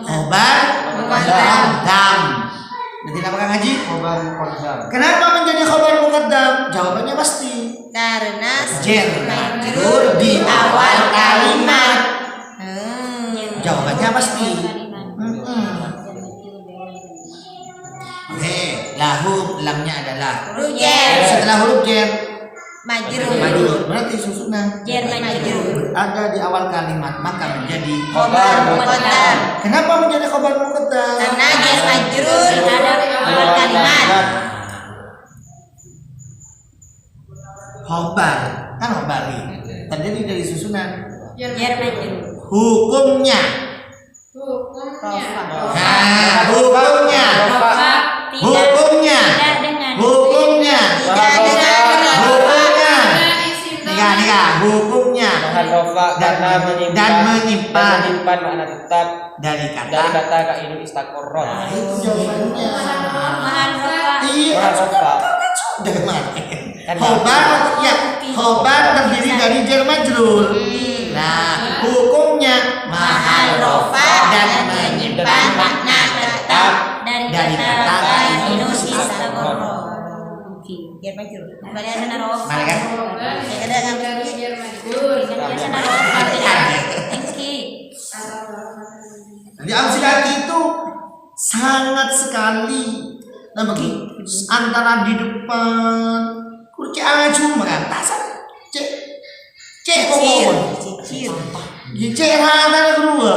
Speaker 1: khobar muqaddam. Nanti apa Kang Haji?
Speaker 5: Khobar muqaddam.
Speaker 1: Kenapa menjadi khobar muqaddam? Jawabannya pasti
Speaker 2: karena
Speaker 1: jer majrur di awal kalimat. Jawabannya pasti. Oke, lahum lamnya adalah
Speaker 2: huruf jer
Speaker 1: setelah huruf jer
Speaker 2: majrur
Speaker 1: majrur berarti susunan
Speaker 2: jer majrur
Speaker 1: ada di awal kalimat maka menjadi
Speaker 2: khobar muqaddam
Speaker 1: Kenapa menjadi khobar muqaddam?
Speaker 2: karena jer majrur ada awal kalimat.
Speaker 1: Khobar kan khobari terjadi dari susunan
Speaker 2: Jer majrur
Speaker 1: hukumnya.
Speaker 6: Hukumnya.
Speaker 1: Nah, hukumnya. Hukumnya.
Speaker 3: Tidak dengan
Speaker 1: Hukumnya.
Speaker 2: tidak dengan
Speaker 1: Hukumnya.
Speaker 6: Karena isim
Speaker 1: Nika, hukumnya
Speaker 4: Nahan rofa karena menyimpan makna tetap
Speaker 1: dari
Speaker 4: dari
Speaker 1: kata.
Speaker 4: kata kaidu istakorron.
Speaker 1: Nah, itu jawabannya.
Speaker 3: Mahan rofa.
Speaker 1: Iya,
Speaker 4: Nahan rofa.
Speaker 1: sudah kemarin. Khobar ya, khobar terdiri dari jar majrur. Nah, hukumnya mahal rofa dan menyimpan makna tetap dari kata
Speaker 3: kaidu
Speaker 1: kaidu
Speaker 3: istaghfar.
Speaker 2: jer majrur kembali ada narof
Speaker 1: Mari kan?
Speaker 2: ada dengan
Speaker 6: dari jer majrur.
Speaker 1: Jadi amsilati itu sangat sekali. Nah begitu antara di depan kurci aju mengantasan cek ngomong cek hana kedua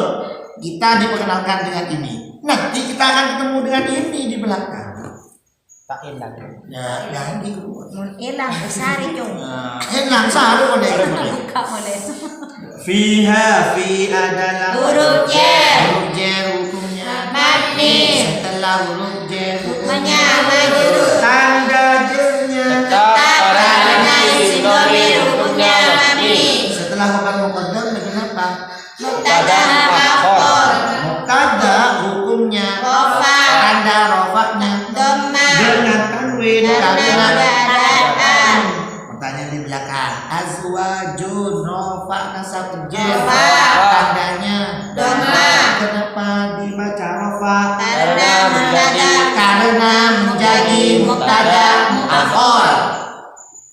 Speaker 1: kita diperkenalkan dengan ini nanti kita akan ketemu dengan ini di belakang
Speaker 4: Tak enak.
Speaker 1: ya ganti kedua
Speaker 2: mun ilang besar cung
Speaker 1: enak sehari kode
Speaker 3: Buka boleh.
Speaker 1: fiha fi adalah
Speaker 2: huruf jer
Speaker 1: huruf jer hukumnya
Speaker 2: mabni
Speaker 1: setelah huruf jer
Speaker 2: hukumnya majrur
Speaker 1: tanda jernya
Speaker 4: Tetap
Speaker 2: karena isim dhamir hukumnya mabni
Speaker 1: setelah khobar muqaddam dengan apa?
Speaker 2: mubtada muakhar
Speaker 1: Mubtada hukumnya
Speaker 2: rafa
Speaker 1: tanda rofaknya
Speaker 2: dhamma
Speaker 1: dengan tanwin
Speaker 2: karena
Speaker 1: karena
Speaker 2: keadaan
Speaker 1: pertanyaan di belakang. Azwajun rofa nasab jar.
Speaker 2: Rofa.
Speaker 1: Tandanya
Speaker 2: Dhamma.
Speaker 1: Kenapa dibaca rofa?
Speaker 2: Karena mubtada.
Speaker 1: Karena menjadi mubtada muakhar.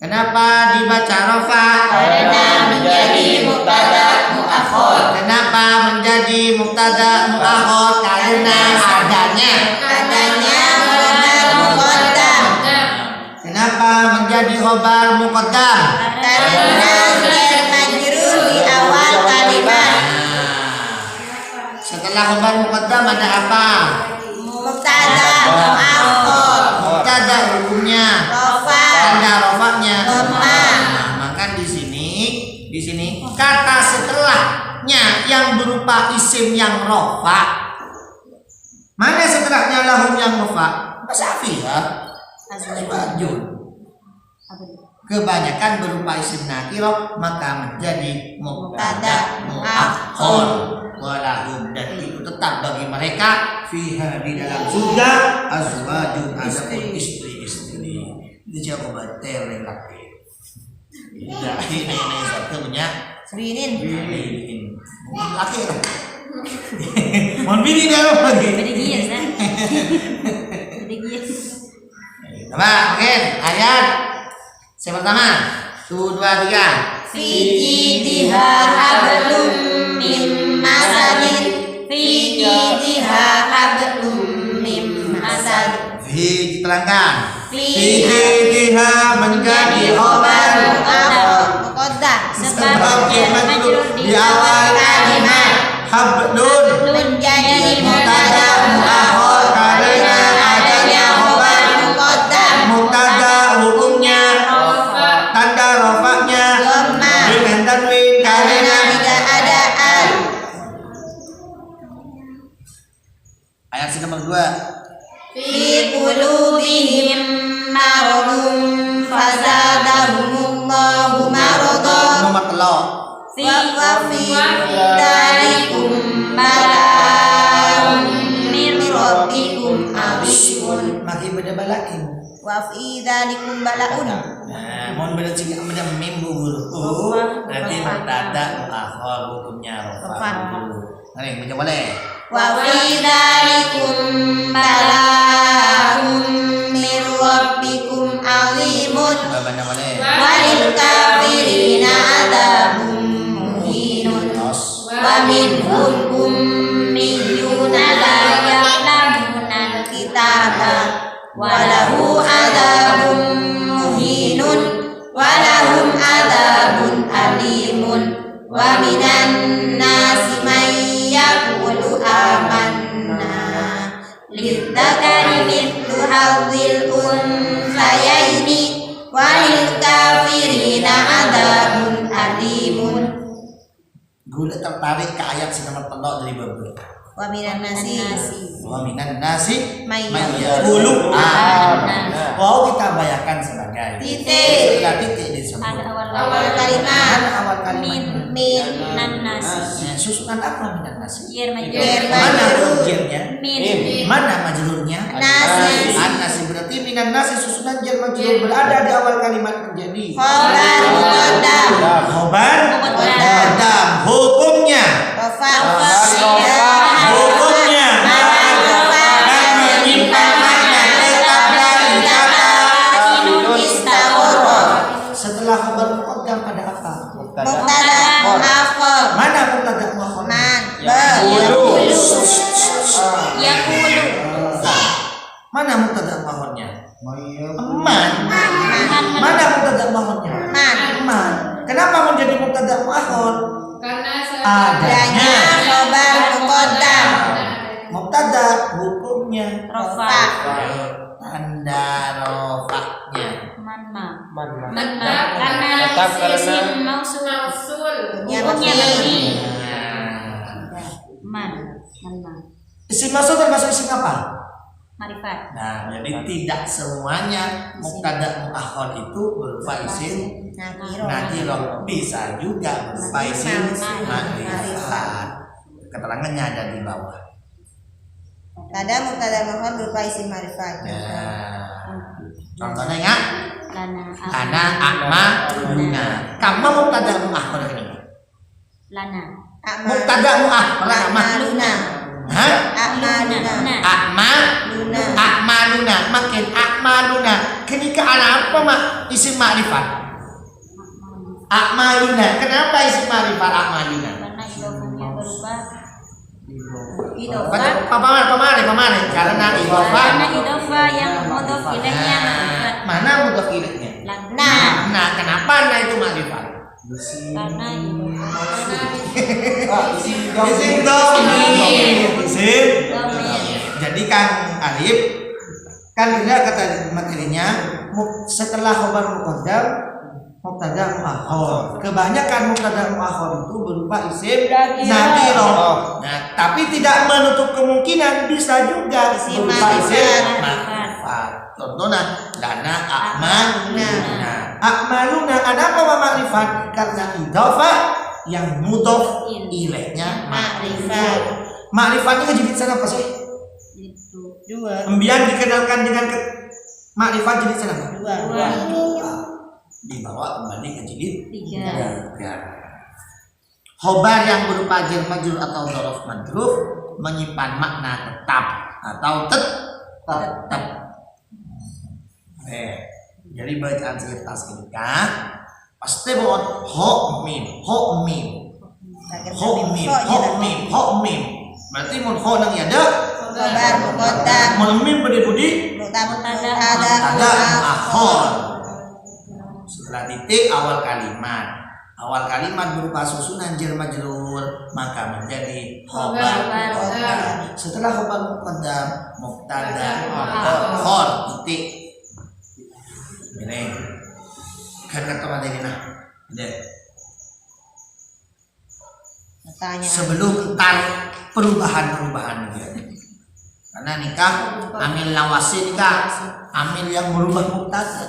Speaker 1: Kenapa dibaca rofa?
Speaker 2: Karena menjadi mubtada muakhar.
Speaker 1: Kenapa menjadi mubtada muakhar? Karena adanya
Speaker 2: Khobar muqaddam.
Speaker 1: Kenapa menjadi khobar muqaddam?
Speaker 2: Karena jar majrur di awal kalimat.
Speaker 1: Setelah khobar muqaddam ada apa?
Speaker 2: Mubtada muakhar.
Speaker 1: Mubtada hukumnya
Speaker 2: Rofa.
Speaker 1: tanda rofanya.
Speaker 2: Dhamma.
Speaker 1: Maka di sini kata setelahnya yang berupa isim yang rofa. Mana setelahnya lahum yang rofa? Asafiyah. Azwajun. Kebanyakan berupa isim nakiro maka menjadi mubtada muakhar. Walahum, dan itu tetap bagi mereka fiha di dalam surga azwajun, adapun istri-istri. Itu jawaban lelaki. Tidak ini satu punya
Speaker 2: Srinin.
Speaker 1: laki. Mohon bini dia lagi.
Speaker 3: Bedegias kan? Bedegias.
Speaker 1: Coba mungkin ayat yang pertama 1, 2, 3.
Speaker 2: Fi jidiha hablum min masadin. Fi jidiha hablum min masad.
Speaker 1: Fi diterangkan.
Speaker 2: Fi
Speaker 1: Diha menjadi khobar
Speaker 2: muqaddam.
Speaker 1: sebab dia majrur di awal kalimat. Hablun
Speaker 2: Menjadi mubtada muakhar karena adanya khobar muqaddam.
Speaker 1: mubtada hukumnya tanda rofaknya
Speaker 2: Dhamma.
Speaker 1: dengan tanwin
Speaker 2: Karena
Speaker 1: karena
Speaker 2: tidak ada al.
Speaker 1: ayat nomor 2.
Speaker 2: Fi qulubihim maradun fazadahumullahu maradan.
Speaker 1: Nomor telo.
Speaker 2: Wa fi dzalikum bala'un min rabbikum azimun.
Speaker 1: Makin beda balakin.
Speaker 2: Wa fi dzalikum bala'un.
Speaker 1: Nah, mohon beda sini beda mimbu guru. Berarti mubtada muakhar hukumnya rofa. Nah, baca boleh.
Speaker 2: Wa fi dzalikum bala'un min rabbikum azimun.
Speaker 1: Baca boleh.
Speaker 2: Walil kafirina adzabun muhinun. Wa minhum ummiyuna la ya'lamuna al-kitaba wa lahu adzabun muhinun wa lahum adzabun alimun wa minan nasi man yaqulu amanna lidzakari mithlu hadzil unthayaini walil kafirina adzabun alimun.
Speaker 1: Gula tertarik ke ayat nomor telo dari babel.
Speaker 2: Wa minan nasi
Speaker 1: Wa minan nasi
Speaker 2: may
Speaker 1: mayyaqulu amanna. Wow, kita bayangkan sebagai
Speaker 2: titik
Speaker 1: titik disebut.
Speaker 3: Ada
Speaker 2: awal
Speaker 3: awal
Speaker 2: kalimat
Speaker 1: Mana awal kalimat?
Speaker 2: min
Speaker 3: nan nasi.
Speaker 1: Nah, susunan apa minan nasi?
Speaker 3: Yer majrur.
Speaker 2: Yer
Speaker 1: Mana
Speaker 2: majrur.
Speaker 1: objeknya?
Speaker 3: Min.
Speaker 1: Mana majrurnya?
Speaker 2: Nasi.
Speaker 1: An-nasi berarti minan nasi susunan jar majrur berada di awal kalimat menjadi
Speaker 2: khobar muqaddam
Speaker 1: khobar
Speaker 3: Muqaddam.
Speaker 1: muqaddam. Hukumnya
Speaker 2: rofa
Speaker 1: hukumnya dan menyimpan makna tetap dari kata
Speaker 2: istawara
Speaker 1: setelah khobar muqaddam ada apa?
Speaker 2: mubtada muakhar
Speaker 1: Mana mubtada muakhar?
Speaker 2: man
Speaker 3: Yaqulu.
Speaker 1: Mana mubtada muakharnya?
Speaker 5: Mayyaqulu.
Speaker 1: Man. Mana mubtada muakharnya?
Speaker 2: man
Speaker 1: Man. Kenapa menjadi mubtada muakhar?
Speaker 6: Karena
Speaker 2: adanya khobar muqaddam
Speaker 1: Mubtada hukumnya
Speaker 3: Rofa.
Speaker 1: tanda rofaknya.
Speaker 3: Manma.
Speaker 4: Mana?
Speaker 3: Manma. Karena
Speaker 4: Tetap karena
Speaker 3: isim mausul.
Speaker 6: mausul.
Speaker 3: Hukumnya mabni. Man. Manma.
Speaker 1: Isim masuk termasuk isim apa?
Speaker 3: Marifat.
Speaker 1: Nah, jadi tidak semuanya mubtada muakhar itu berupa isim nakiro, bisa juga berupa isim ma'rifat. Keterangannya ada di bawah.
Speaker 2: kadang mubtada muakhar berupa isim ma'rifat.
Speaker 1: Nah, contohnya ya, Lana akma luna. Kama mubtada muakhir ini.
Speaker 3: Lana.
Speaker 1: Mubtada muakhir akma
Speaker 2: luna.
Speaker 1: Hah?
Speaker 2: Akmaluna.
Speaker 1: Akmaluna. Akmaluna. Makin akmaluna. Kenika ala apa mak isim ma'rifat? Akmaluna. Kenapa isim ma'rifat akmaluna?
Speaker 3: Karena idofahnya berubah.
Speaker 1: Pamane. Karena idofah.
Speaker 3: Karena idofah yang mudhof ilaihnya ma'rifat.
Speaker 1: Mana mudhof ilaihnya? Nah, kenapa nah itu ma'rifat?
Speaker 3: Karena idofah.
Speaker 1: Isim dhamir. Isim.
Speaker 3: Dhamir.
Speaker 1: Jadi Kang Alif kan tidak kata materinya setelah khobar muqaddam mubtada muakhir. Kebanyakan mubtada muakhir itu berupa isim nakirah. Nah, tapi tidak menutup kemungkinan bisa juga
Speaker 2: Isim
Speaker 1: berupa isim
Speaker 3: ma'rifat.
Speaker 1: ma'rifat. Contohnya lana akmaluna. Akmaluna apa ma'rifat? Karena idhofah yang mudhof ilaihnya
Speaker 2: Ma'rifat.
Speaker 1: Ma'rifatnya kejadian sana apa sih?
Speaker 3: Itu.
Speaker 2: Dua.
Speaker 1: Embian dikenalkan dengan ma'rifat jadi sana apa?
Speaker 2: Dua.
Speaker 1: Dibawa kembali ke jilid
Speaker 3: 3.
Speaker 1: 3. Khobar yang berupa jar majrur atau dzaraf majrur menyimpan makna tetap atau tetap. Jadi bacaan cerita ketika pasti buat ho mim. Berarti mun ho nang ada
Speaker 2: Khobar muqaddam.
Speaker 1: mun mim budi
Speaker 2: Mubtada
Speaker 1: ada akhir. Setelah titik awal kalimat. Awal kalimat berupa susunan jar majrur maka menjadi khobar muqaddam. Setelah khobar muqaddam mubtada akhir titik. Ini kan kata Madinah.
Speaker 2: Tanya.
Speaker 1: Sebelum entar perubahan dia. Karena nikah amil lawasi nikah amil yang berubah mubtada.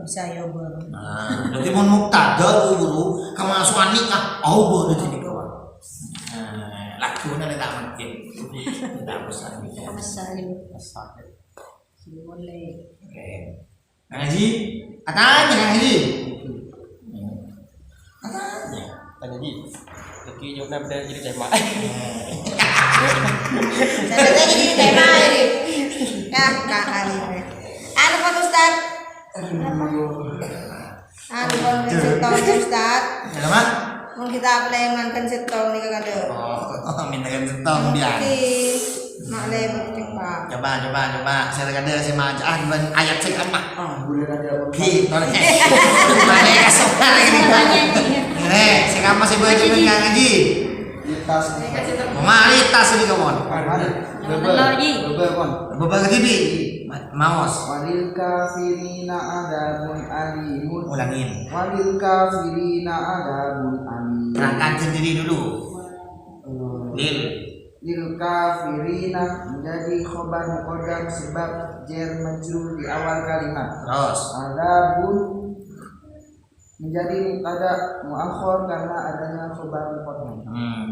Speaker 2: Bisa ya baru.
Speaker 1: Nah, jadi mau mubtada guru kemasukan nikah baru jadi kawan. Nah, lakunya tidak mungkin. Tidak besar.
Speaker 3: Boleh.
Speaker 1: Oke. Kang Haji, katanya Kang Haji. Katanya.
Speaker 4: Tanya Ji. Lagi jawabnya beda jadi tema.
Speaker 2: Saya jadi tema ini. Ya, Kak Ali. Anu Pak Ustaz. Anu Pak Ustaz.
Speaker 1: Kenapa?
Speaker 2: Mau kita aplengan setong nih kada.
Speaker 1: Minta kan setong dia.
Speaker 2: Mak le cepat.
Speaker 1: Coba. Saya ada si maca dengan ayat saya kan mak.
Speaker 5: Boleh ada
Speaker 1: Gitu nih. Mana kasar lagi. Sekarang masih boleh juga Kang Haji.
Speaker 5: tas.
Speaker 1: Mari tas ini kawan.
Speaker 3: Benar Ji.
Speaker 1: Beberapa gini. Maos.
Speaker 5: Walil kafirina adabun alimun.
Speaker 1: Ulangin.
Speaker 5: Walil kafirina adabun alimun.
Speaker 1: Terangkan sendiri dulu.
Speaker 5: Lil kafirina menjadi khobar muqaddam sebab jar majrur di awal kalimat.
Speaker 1: Terus.
Speaker 5: Adabun menjadi mubtada muakhir karena adanya khobar muqaddam.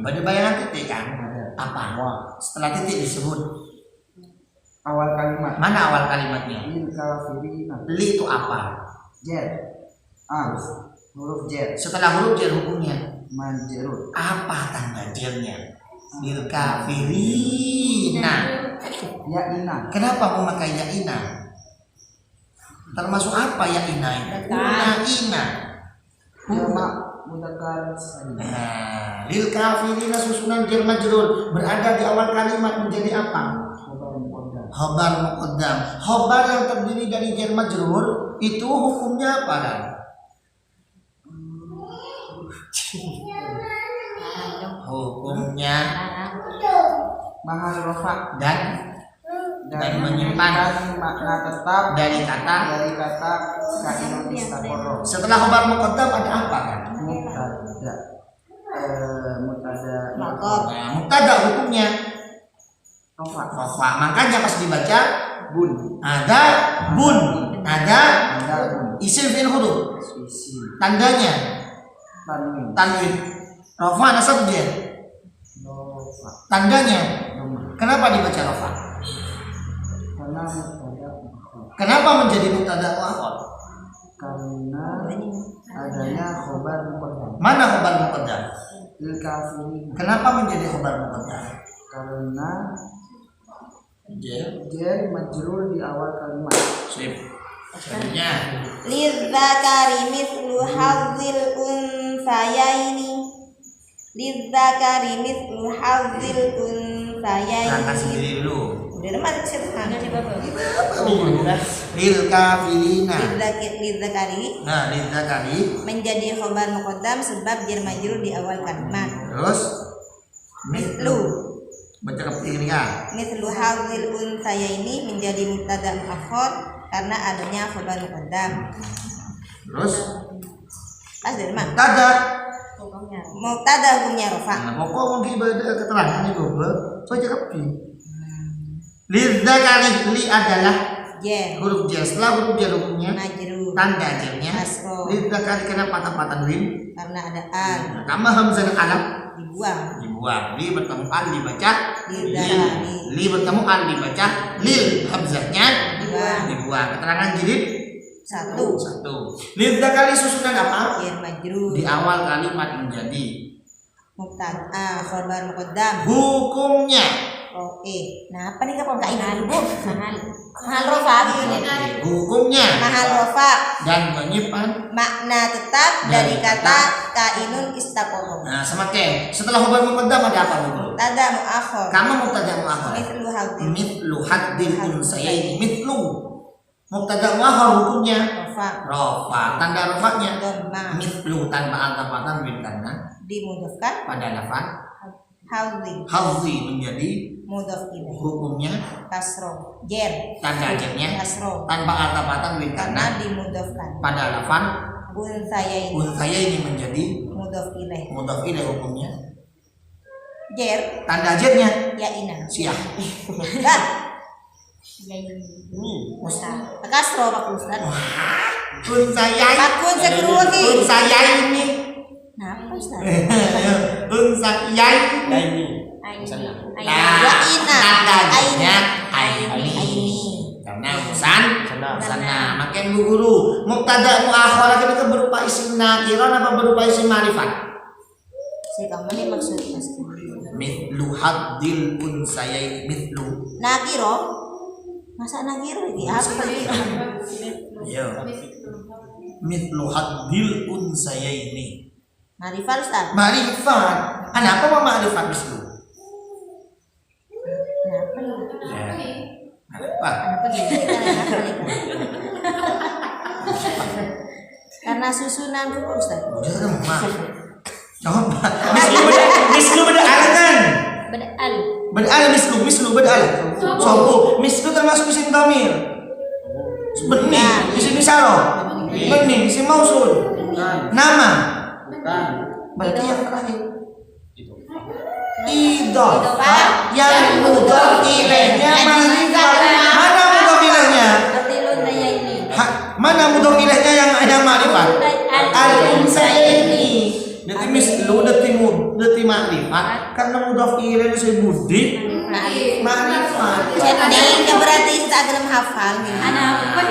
Speaker 1: Pada bayangan titik kan?
Speaker 5: Ada.
Speaker 1: Apa? Setelah titik disebut
Speaker 5: Awal kalimat.
Speaker 1: mana awal kalimatnya?
Speaker 5: Lil kafirina.
Speaker 1: Li itu apa?
Speaker 5: Jar. Huruf jar.
Speaker 1: Setelah huruf jar hukumnya
Speaker 5: Majrur.
Speaker 1: apa tanda jarnya? Lil kafirina.
Speaker 5: Ya ina.
Speaker 1: Kenapa memakai ya ina? Termasuk apa ya ina? Ina.
Speaker 5: Jamak mudzakkar salim.
Speaker 1: Nah, lil kafirina susunan jar majrur berada di awal kalimat menjadi apa?
Speaker 5: Khobar muqaddam.
Speaker 1: Khobar muqaddam. Khobar yang terdiri dari jar majrur itu hukumnya apa dan? Hukumnya
Speaker 5: Mahal rafa
Speaker 1: dan menyimpan
Speaker 5: makna tetap
Speaker 1: dari kata.
Speaker 5: kainun istaqarra.
Speaker 1: Setelah khobar muqaddam ada apa kan?
Speaker 5: Mubtada. Mubtada.
Speaker 1: Nah, mubtada hukumnya
Speaker 5: Rafa.
Speaker 1: rafa. Makanya pas dibaca
Speaker 5: Bun.
Speaker 1: ada bun, ada
Speaker 5: Ada bun.
Speaker 1: isim fi'il huruf.
Speaker 5: Isi.
Speaker 1: Tandanya
Speaker 5: Tanwin.
Speaker 1: tanwin. Rafa nasab dia.
Speaker 5: Rafa.
Speaker 1: Tandanya
Speaker 5: Dhamma.
Speaker 1: kenapa dibaca rafa?
Speaker 5: Karena mubtada muakhir.
Speaker 1: Kenapa menjadi mubtada muakhar?
Speaker 5: Karena adanya khobar muqaddam.
Speaker 1: Mana khobar muqaddam?
Speaker 5: Lil kafirin.
Speaker 1: Kenapa menjadi khobar muqaddam?
Speaker 5: Karena
Speaker 1: J.
Speaker 5: jar majrur di awal kalimat.
Speaker 1: Sip. Selanjutnya.
Speaker 2: Lidzakari mithlu hadzil unsayaini. Lidzakari mithlu hadzil unsayaini.
Speaker 1: Angkat sendiri dulu.
Speaker 2: Udah masuk situ kan?
Speaker 1: Lil kafirina.
Speaker 2: Lidzakari
Speaker 1: Nah, lidzakari.
Speaker 2: menjadi khobar muqaddam sebab jar majrur di awal kalimat.
Speaker 1: Terus
Speaker 2: Mithlu
Speaker 1: baca ketinggian.
Speaker 2: Mithlu hadzil unsayaini menjadi mubtada muakhar karena adanya khobar muqaddam.
Speaker 1: Terus
Speaker 2: Pas dari mana?
Speaker 1: mubtada.
Speaker 2: Mubtada hukumnya rafa.
Speaker 1: Nah, pokok mungkin beda keterangan ini gue baca kepi. Lidzakari li adalah
Speaker 2: Jar
Speaker 1: huruf jar. Setelah huruf jar hukumnya
Speaker 2: majrur
Speaker 1: tanda jarnya.
Speaker 2: Kasroh.
Speaker 1: Lidzakari kena patah-patah win.
Speaker 2: karena ada al
Speaker 1: Nah, kama hamzah dan alam
Speaker 2: dibuang.
Speaker 1: li bertemu al dibaca
Speaker 2: Lidzakari.
Speaker 1: li bertemu al dibaca lil hamzahnya
Speaker 2: Dibuang.
Speaker 1: dibuang. Keterangan jilid
Speaker 2: Satu
Speaker 1: satu. Lidzakari susunan apa?
Speaker 2: jar majrur
Speaker 1: Di awal kalimat menjadi
Speaker 2: mubtada khobar muqaddam.
Speaker 1: hukumnya
Speaker 2: Nah apa nih kapan kak ini bu? Mahal rofa ini.
Speaker 1: hukumnya
Speaker 2: Mahal rofa
Speaker 1: dan menyimpan.
Speaker 2: makna tetap dari kata kainun istaqomo.
Speaker 1: Nah, semakin setelah khobar muqaddam ada apa dulu?
Speaker 2: Mubtada muakhar.
Speaker 1: Kamu mubtada muakhar.
Speaker 2: Mithlu hadzil
Speaker 1: Mithlu haddil unsayaini. Mithlu mubtada muakhar hukumnya
Speaker 2: rofa
Speaker 1: rafa. Tanda rafanya
Speaker 2: dhamma
Speaker 1: mithlu tanpa al-tafatan bin karena
Speaker 2: dimudofkan
Speaker 1: pada lafaz
Speaker 2: hadzil
Speaker 1: hazi menjadi
Speaker 2: mudof ilaih
Speaker 1: hukumnya
Speaker 2: kasro jar
Speaker 1: tanda jarnya
Speaker 2: kasro
Speaker 1: tanpa al-tafatan bin
Speaker 2: karena
Speaker 1: karena
Speaker 2: dimudofkan
Speaker 1: pada lafaz
Speaker 2: unsayaini
Speaker 1: unsayaini menjadi
Speaker 2: mudof ilaih
Speaker 1: mudhaf ilaih hukumnya
Speaker 2: jar
Speaker 1: tanda jarnya
Speaker 2: ya ina
Speaker 1: siah.
Speaker 2: dah kasro pak ustad
Speaker 1: Unsayaini.
Speaker 2: Pakun segera lagi.
Speaker 1: Unsayaini.
Speaker 2: Kenapa ustad
Speaker 1: Unsayaini.
Speaker 2: ya
Speaker 1: Nah,
Speaker 2: ina
Speaker 1: tandanya aini.
Speaker 2: aini
Speaker 1: Karena urusan sana. Makin bu guru. Mubtada muakhar itu berupa isim nakirah apa berupa isim ma'rifat?
Speaker 2: si kamu nih maksud pasti
Speaker 1: Mithlu haddil unsayaini mithlu.
Speaker 2: nakiro masa nakiro ini apa nih
Speaker 1: Ayo. Mithlu haddil unsayaini.
Speaker 2: marifat ustad
Speaker 1: Ma'rifat. Kenapa mau ma'rifat mithlu?
Speaker 2: kenapa nih
Speaker 1: Apa?
Speaker 2: kenapa gini kenapa nih karena susunan ke ustad
Speaker 1: Udah remah. Coba. Mislu beda kan?
Speaker 3: Bedal.
Speaker 1: Bedal mislu bedal. Sopo. Mislu termasuk isim dhamir. Benih, isim isyarah. Benih, isim mausul. Nama. Berarti yang terakhir. Idhofah yang mudhof ilaihnya ma'rifat. Mana mudhof ilaihnya?
Speaker 3: Artilun daya ini.
Speaker 1: Mana mudhof ilaihnya yang ada ma'rifat? Al-unsayaini. Dati mislu dati ma'rifat karena mudhof ilaihnya saya budi ma'rifat.
Speaker 2: nih berarti Instagram hafal nih
Speaker 3: Anak apa?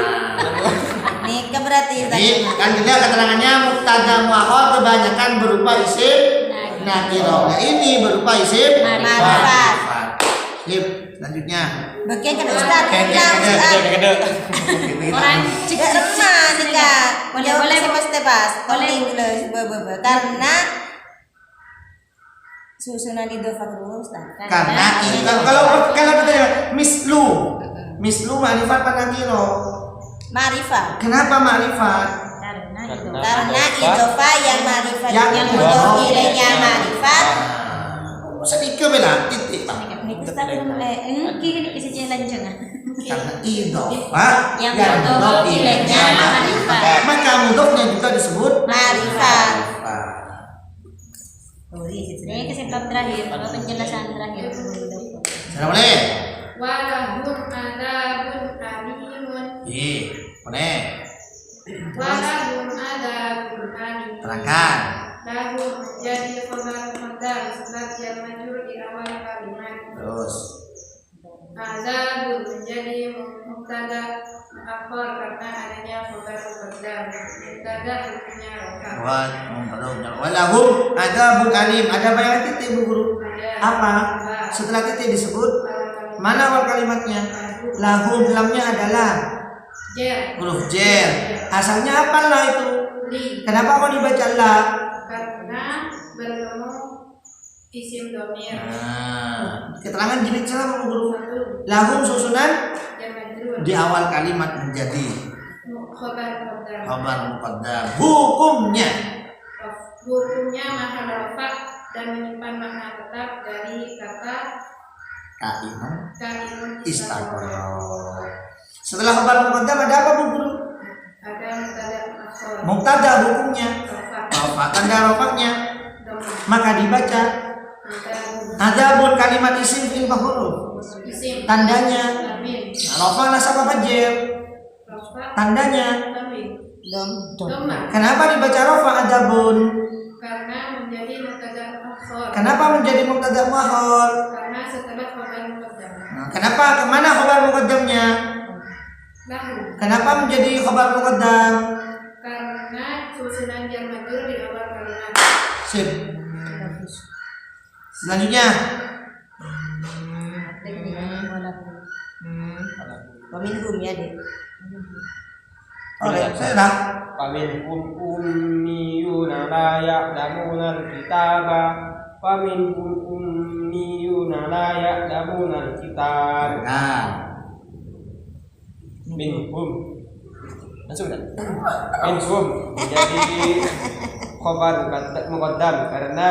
Speaker 2: nih berarti
Speaker 1: Jadi kan dilihat keterangannya mubtada muakhar kebanyakan berupa isim nakirah. Nah, ini berupa isim
Speaker 2: Ma'rifat.
Speaker 1: Sip, selanjutnya.
Speaker 2: bagian kan ustad
Speaker 3: Orang
Speaker 2: tidak remah nih kak
Speaker 3: Boleh,
Speaker 2: jawab
Speaker 3: boleh,
Speaker 2: si
Speaker 3: Bu.
Speaker 2: mas tebas
Speaker 3: Boleh.
Speaker 2: boleh karena susunan idhofah dulu ustad
Speaker 1: Karena itu kalau kita mislu ma'rifat apa nakirah?
Speaker 2: marifat
Speaker 1: Kenapa ma'rifat?
Speaker 3: karena itu.
Speaker 2: karena idhofah yang marifat
Speaker 1: Yang
Speaker 2: yang
Speaker 1: mudhof
Speaker 2: mudhof ilaihnya marifat
Speaker 1: Sedikit bela titik Pak.
Speaker 3: Ini kita belum kini kisi jalan jangan.
Speaker 1: Karena idhofah
Speaker 3: Yang mudhof ilaihnya ma'rifat.
Speaker 1: Maka mudhofnya juga disebut
Speaker 2: marifat
Speaker 3: Ini kesimpulan terakhir, penjelasan terakhir.
Speaker 1: Sudah boleh?
Speaker 6: Walahum adabun alimun.
Speaker 1: Boleh.
Speaker 6: Walahum adabun alimun.
Speaker 1: Terangkan.
Speaker 6: Lahum menjadi khobar muqaddam sebab yang majrur di awal kalimat.
Speaker 1: Terus.
Speaker 6: Azabun menjadi mubtada akhor karena adanya khobar muqaddam. Mubtada hukumnya rofa.
Speaker 1: Walahum adzabun alim. Ada bayangan titik Bu Guru?
Speaker 6: Ada.
Speaker 1: Apa? Setelah titik disebut mana awal kalimatnya? Lahum, lamnya adalah
Speaker 6: Jer.
Speaker 1: huruf jer. Asalnya apa lah itu?
Speaker 6: Li.
Speaker 1: Kenapa kok dibaca la?
Speaker 6: Karena bertemu isim domir.
Speaker 1: Keterangan jilid salah Bu Guru.
Speaker 6: Satu.
Speaker 1: Lahum susunan
Speaker 6: Jar majrur.
Speaker 1: di awal kalimat menjadi
Speaker 6: Khobar muqaddam.
Speaker 1: khabar muqaddam. Hukumnya
Speaker 6: Hukumnya mahal rofa dan menyimpan makna tetap dari kata
Speaker 1: kaimun
Speaker 6: kalimun
Speaker 1: istaqara. Setelah khabar muqaddam ada apa Bu Guru?
Speaker 6: Ada mubtada akhor.
Speaker 1: Mubtada hukumnya
Speaker 6: Rofa.
Speaker 1: rafa, tanda rafanya
Speaker 6: Domir.
Speaker 1: maka dibaca adzabun kalimat isim fil huruf.
Speaker 6: Isim.
Speaker 1: Tandanya
Speaker 6: Tamim.
Speaker 1: rafa nasab apa jer?
Speaker 6: Rofa.
Speaker 1: Tandanya
Speaker 6: Tamim.
Speaker 2: Dom.
Speaker 6: Doma.
Speaker 1: kenapa dibaca rafa adzabun?
Speaker 6: Karena menjadi mubtada akhor.
Speaker 1: Kenapa menjadi mubtada muakhar?
Speaker 6: Karena setelah khobar muqaddam.
Speaker 1: Kenapa kemana khabar muqaddamnya?
Speaker 6: Lahu.
Speaker 1: Kenapa menjadi khabar muqaddam?
Speaker 6: Karena susunan jar majrur di awal kalimat.
Speaker 1: Sip. Selanjutnya
Speaker 2: Peminhum ya deh.
Speaker 1: oleh saya dah.
Speaker 4: Faminhum ummiyuna la ya'lamuna al-kitaba. Faminhum ummiyuna la ya'lamuna al-kitab.
Speaker 1: Nah,
Speaker 4: Minhum. Langsung dah. Minhum menjadi khobar muqaddam karena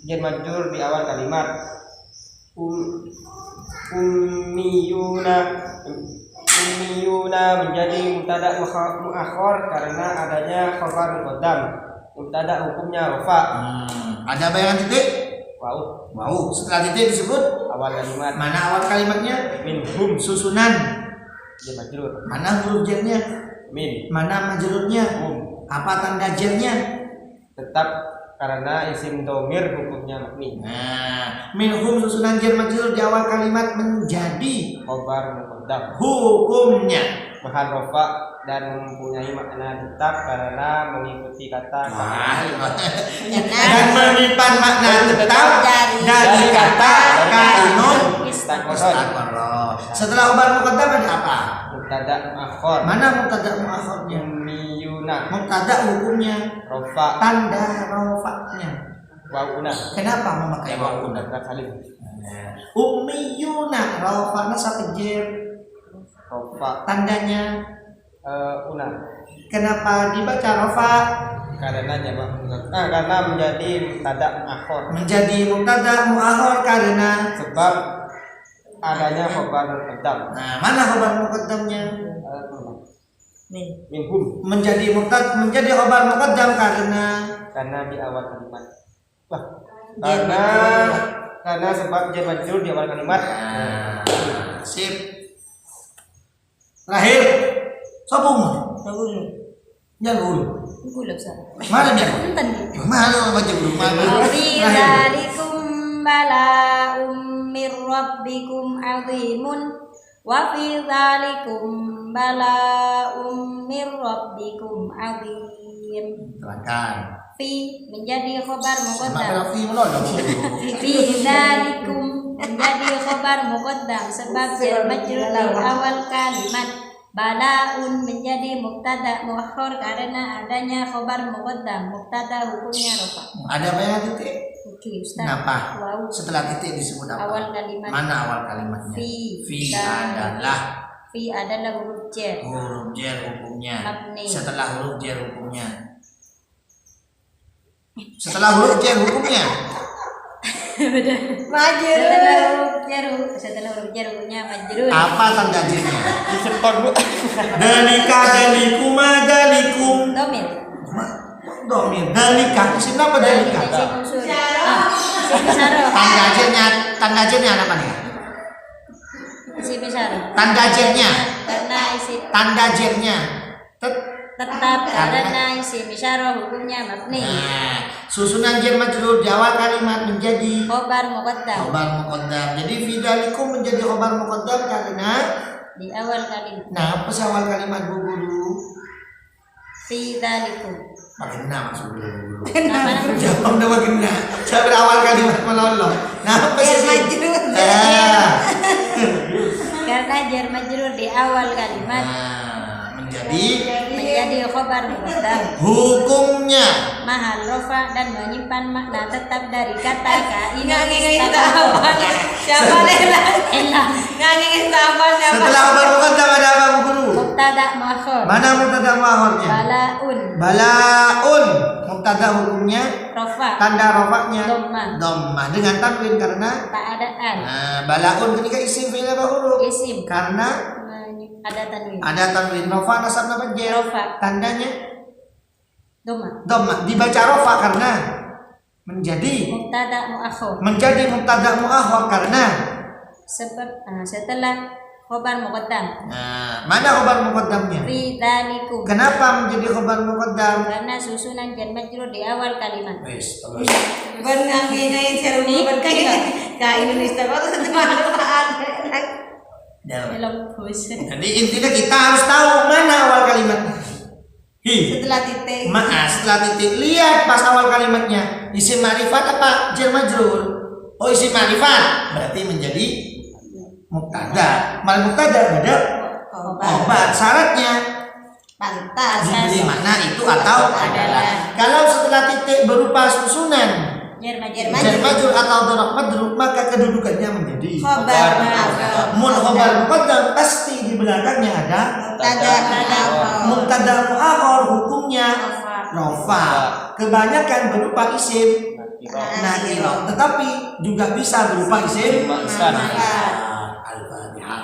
Speaker 4: jar majrur di awal kalimat. Ummiyuna menjadi mubtada muakhar karena adanya khobar muqaddam. Mubtada hukumnya rafa.
Speaker 1: ada bayangan titik?
Speaker 4: Wow,
Speaker 1: Wow. Setelah titik disebut
Speaker 4: awal kalimat.
Speaker 1: mana awal kalimatnya?
Speaker 4: Minhum
Speaker 1: Susunan.
Speaker 4: jar majrur.
Speaker 1: Mana huruf jernya?
Speaker 4: Min
Speaker 1: Mana majrurnya?
Speaker 4: hum
Speaker 1: Apa tanda jernya?
Speaker 4: tetap karena isim domir hukumnya mabni.
Speaker 1: Nah, minhum susunan jar majrur di awal kalimat menjadi
Speaker 4: Khobar muqaddam
Speaker 1: hukumnya.
Speaker 4: mahal rafa dan mempunyai makna tetap karena mengikuti kata
Speaker 1: Dan menyimpan makna tetap dari kata kainun istaqarra. Setelah khabar muqaddam ada apa?
Speaker 4: mubtada akhor.
Speaker 1: Mana mubtada muakhirnya?
Speaker 4: Ummiyuna
Speaker 1: Mubtada hukumnya
Speaker 4: rafa
Speaker 1: tanda rafa'nya.
Speaker 4: wauna.
Speaker 1: Kenapa memakai wawu?
Speaker 4: Salim
Speaker 1: Ummiyuna rafa'na sakejer
Speaker 4: rafa
Speaker 1: tandanya.
Speaker 4: una
Speaker 1: Kenapa dibaca rafa?
Speaker 4: karena jamak karena menjadi mubtada akhor
Speaker 1: Menjadi mubtada muakhir karena
Speaker 4: sebab adanya khobar muqaddam.
Speaker 1: nah, mana khabar muqaddamnya?
Speaker 4: Minhum
Speaker 1: Menjadi khabar muqaddam
Speaker 4: karena di awal kalimat. Wah, karena sebab jar majrur di awal kalimat.
Speaker 1: Sip. Terakhir, sopung. Jangan dulu.
Speaker 2: Gulab sa.
Speaker 1: Mana dia?
Speaker 2: Punten.
Speaker 1: Mana baca dulu? Mana?
Speaker 2: Fi dzalikum bala'um mir rabbikum 'azimun wa fi dzalikum bala'um mir rabbikum 'azim.
Speaker 1: Terangkan.
Speaker 2: Fi menjadi khabar
Speaker 1: Sama
Speaker 2: muqaddam.
Speaker 1: Rafi menolong.
Speaker 2: Fi dzalikum menjadi khabar muqaddam sebab jar majrur di awal kalimat. Balaun menjadi mubtada muakhir karena adanya khabar muqaddam. Mubtada hukumnya rafa.
Speaker 1: Ada bayangan titik?
Speaker 2: Oke, Ustaz.
Speaker 1: Kenapa?
Speaker 2: Wow.
Speaker 1: Setelah titik disebut apa?
Speaker 2: Awal kalimat.
Speaker 1: Mana awal kalimatnya?
Speaker 2: Fi.
Speaker 1: Fi adalah
Speaker 2: huruf jar.
Speaker 1: huruf jar hukumnya.
Speaker 2: Mabni.
Speaker 1: Setelah huruf jar hukumnya. Setelah huruf jar hukumnya.
Speaker 2: Setelah huruf jar hukumnya majrur.
Speaker 1: Apa tanda jarnya?
Speaker 4: Disetor Bu.
Speaker 1: Dalika dalikuma dalikum.
Speaker 2: Domir.
Speaker 1: Domir. Dalika. Isim apa dalika?
Speaker 2: Isim unsur. Isim isyarah.
Speaker 1: Tanda jarnya apa nih?
Speaker 2: Isim isyarah.
Speaker 1: Tanda jarnya.
Speaker 2: Karena isim
Speaker 1: Tanda jarnya.
Speaker 2: tetap karena isim isyarah hukumnya mabni.
Speaker 1: Nah, susunan jar majrur di awal kalimat menjadi
Speaker 2: Khabar muqaddam.
Speaker 1: khabar muqaddam. Jadi fi dalikum menjadi khabar muqaddam karena
Speaker 3: di awal kalimat.
Speaker 1: Nah, apa sih awal kalimat Bu Guru?
Speaker 3: Fi dzalikum.
Speaker 1: Makin masuk dulu.
Speaker 3: Nama
Speaker 1: Jawab udah makin saya berawal kalimat melolong. Nah, apa sih?
Speaker 2: Majrur.
Speaker 3: karena jar majrur di awal kalimat
Speaker 1: Nah, menjadi
Speaker 3: khobar muqaddam.
Speaker 1: hukumnya
Speaker 3: Mahal rofa dan menyimpan makna tetap dari kata kain.
Speaker 2: Ngangin apa? Siapa Lela?
Speaker 3: Elah.
Speaker 2: Ngangin apa siapa?
Speaker 1: setelah khobar muqaddam ada apa Bu Guru?
Speaker 3: Mubtada muakhir.
Speaker 1: Mana mubtada muakhirnya?
Speaker 3: Balaun.
Speaker 1: Balaun. Mubtada hukumnya
Speaker 3: Rofa.
Speaker 1: tanda rofaknya
Speaker 3: Dhammah.
Speaker 1: dhammah dengan tanwin karena
Speaker 3: Keadaan.
Speaker 1: nah, balaun ketika isim fi'il apa huruf?
Speaker 3: Isim.
Speaker 1: Karena
Speaker 3: Ada tanwin.
Speaker 1: ada tanwin rofa nasab apa jer?
Speaker 3: Rofa.
Speaker 1: Tandanya
Speaker 3: Dhammah.
Speaker 1: dhammah dibaca rofa karena menjadi
Speaker 3: Mubtada muakhir.
Speaker 1: mubtada muakhir karena
Speaker 3: Setelah khobar muqaddam.
Speaker 1: nah, mana khobar muqaddamnya?
Speaker 3: Fi dzalikum.
Speaker 1: Kenapa menjadi khobar muqaddam?
Speaker 3: Karena susunan jar majrur di awal kalimat.
Speaker 1: Wes, terus.
Speaker 2: Ngangin seru berkait. Ka Indonesia kok manfaat.
Speaker 3: Belum bos.
Speaker 1: Jadi intinya kita harus tahu mana awal kalimatnya.
Speaker 2: Setelah titik.
Speaker 1: Setelah titik lihat pas awal kalimatnya isim ma'rifat apa jar majrur. Oh isim ma'rifat berarti menjadi mubtada. Mal mubtada ada khobar. Syaratnya
Speaker 2: Pantas.
Speaker 1: diberi makna itu atau adalah. Kalau setelah titik berupa susunan
Speaker 3: Jar
Speaker 1: jar
Speaker 3: majrur.
Speaker 1: majrur atau dharaf madruf maka kedudukannya menjadi
Speaker 2: Khobar.
Speaker 1: mun khobar muqaddam pasti di belakangnya ada mubtada muakhir hukumnya rofa. Kebanyakan berupa isim nakirah, tetapi juga bisa berupa isim
Speaker 4: Istan.
Speaker 1: Al-Fatihah.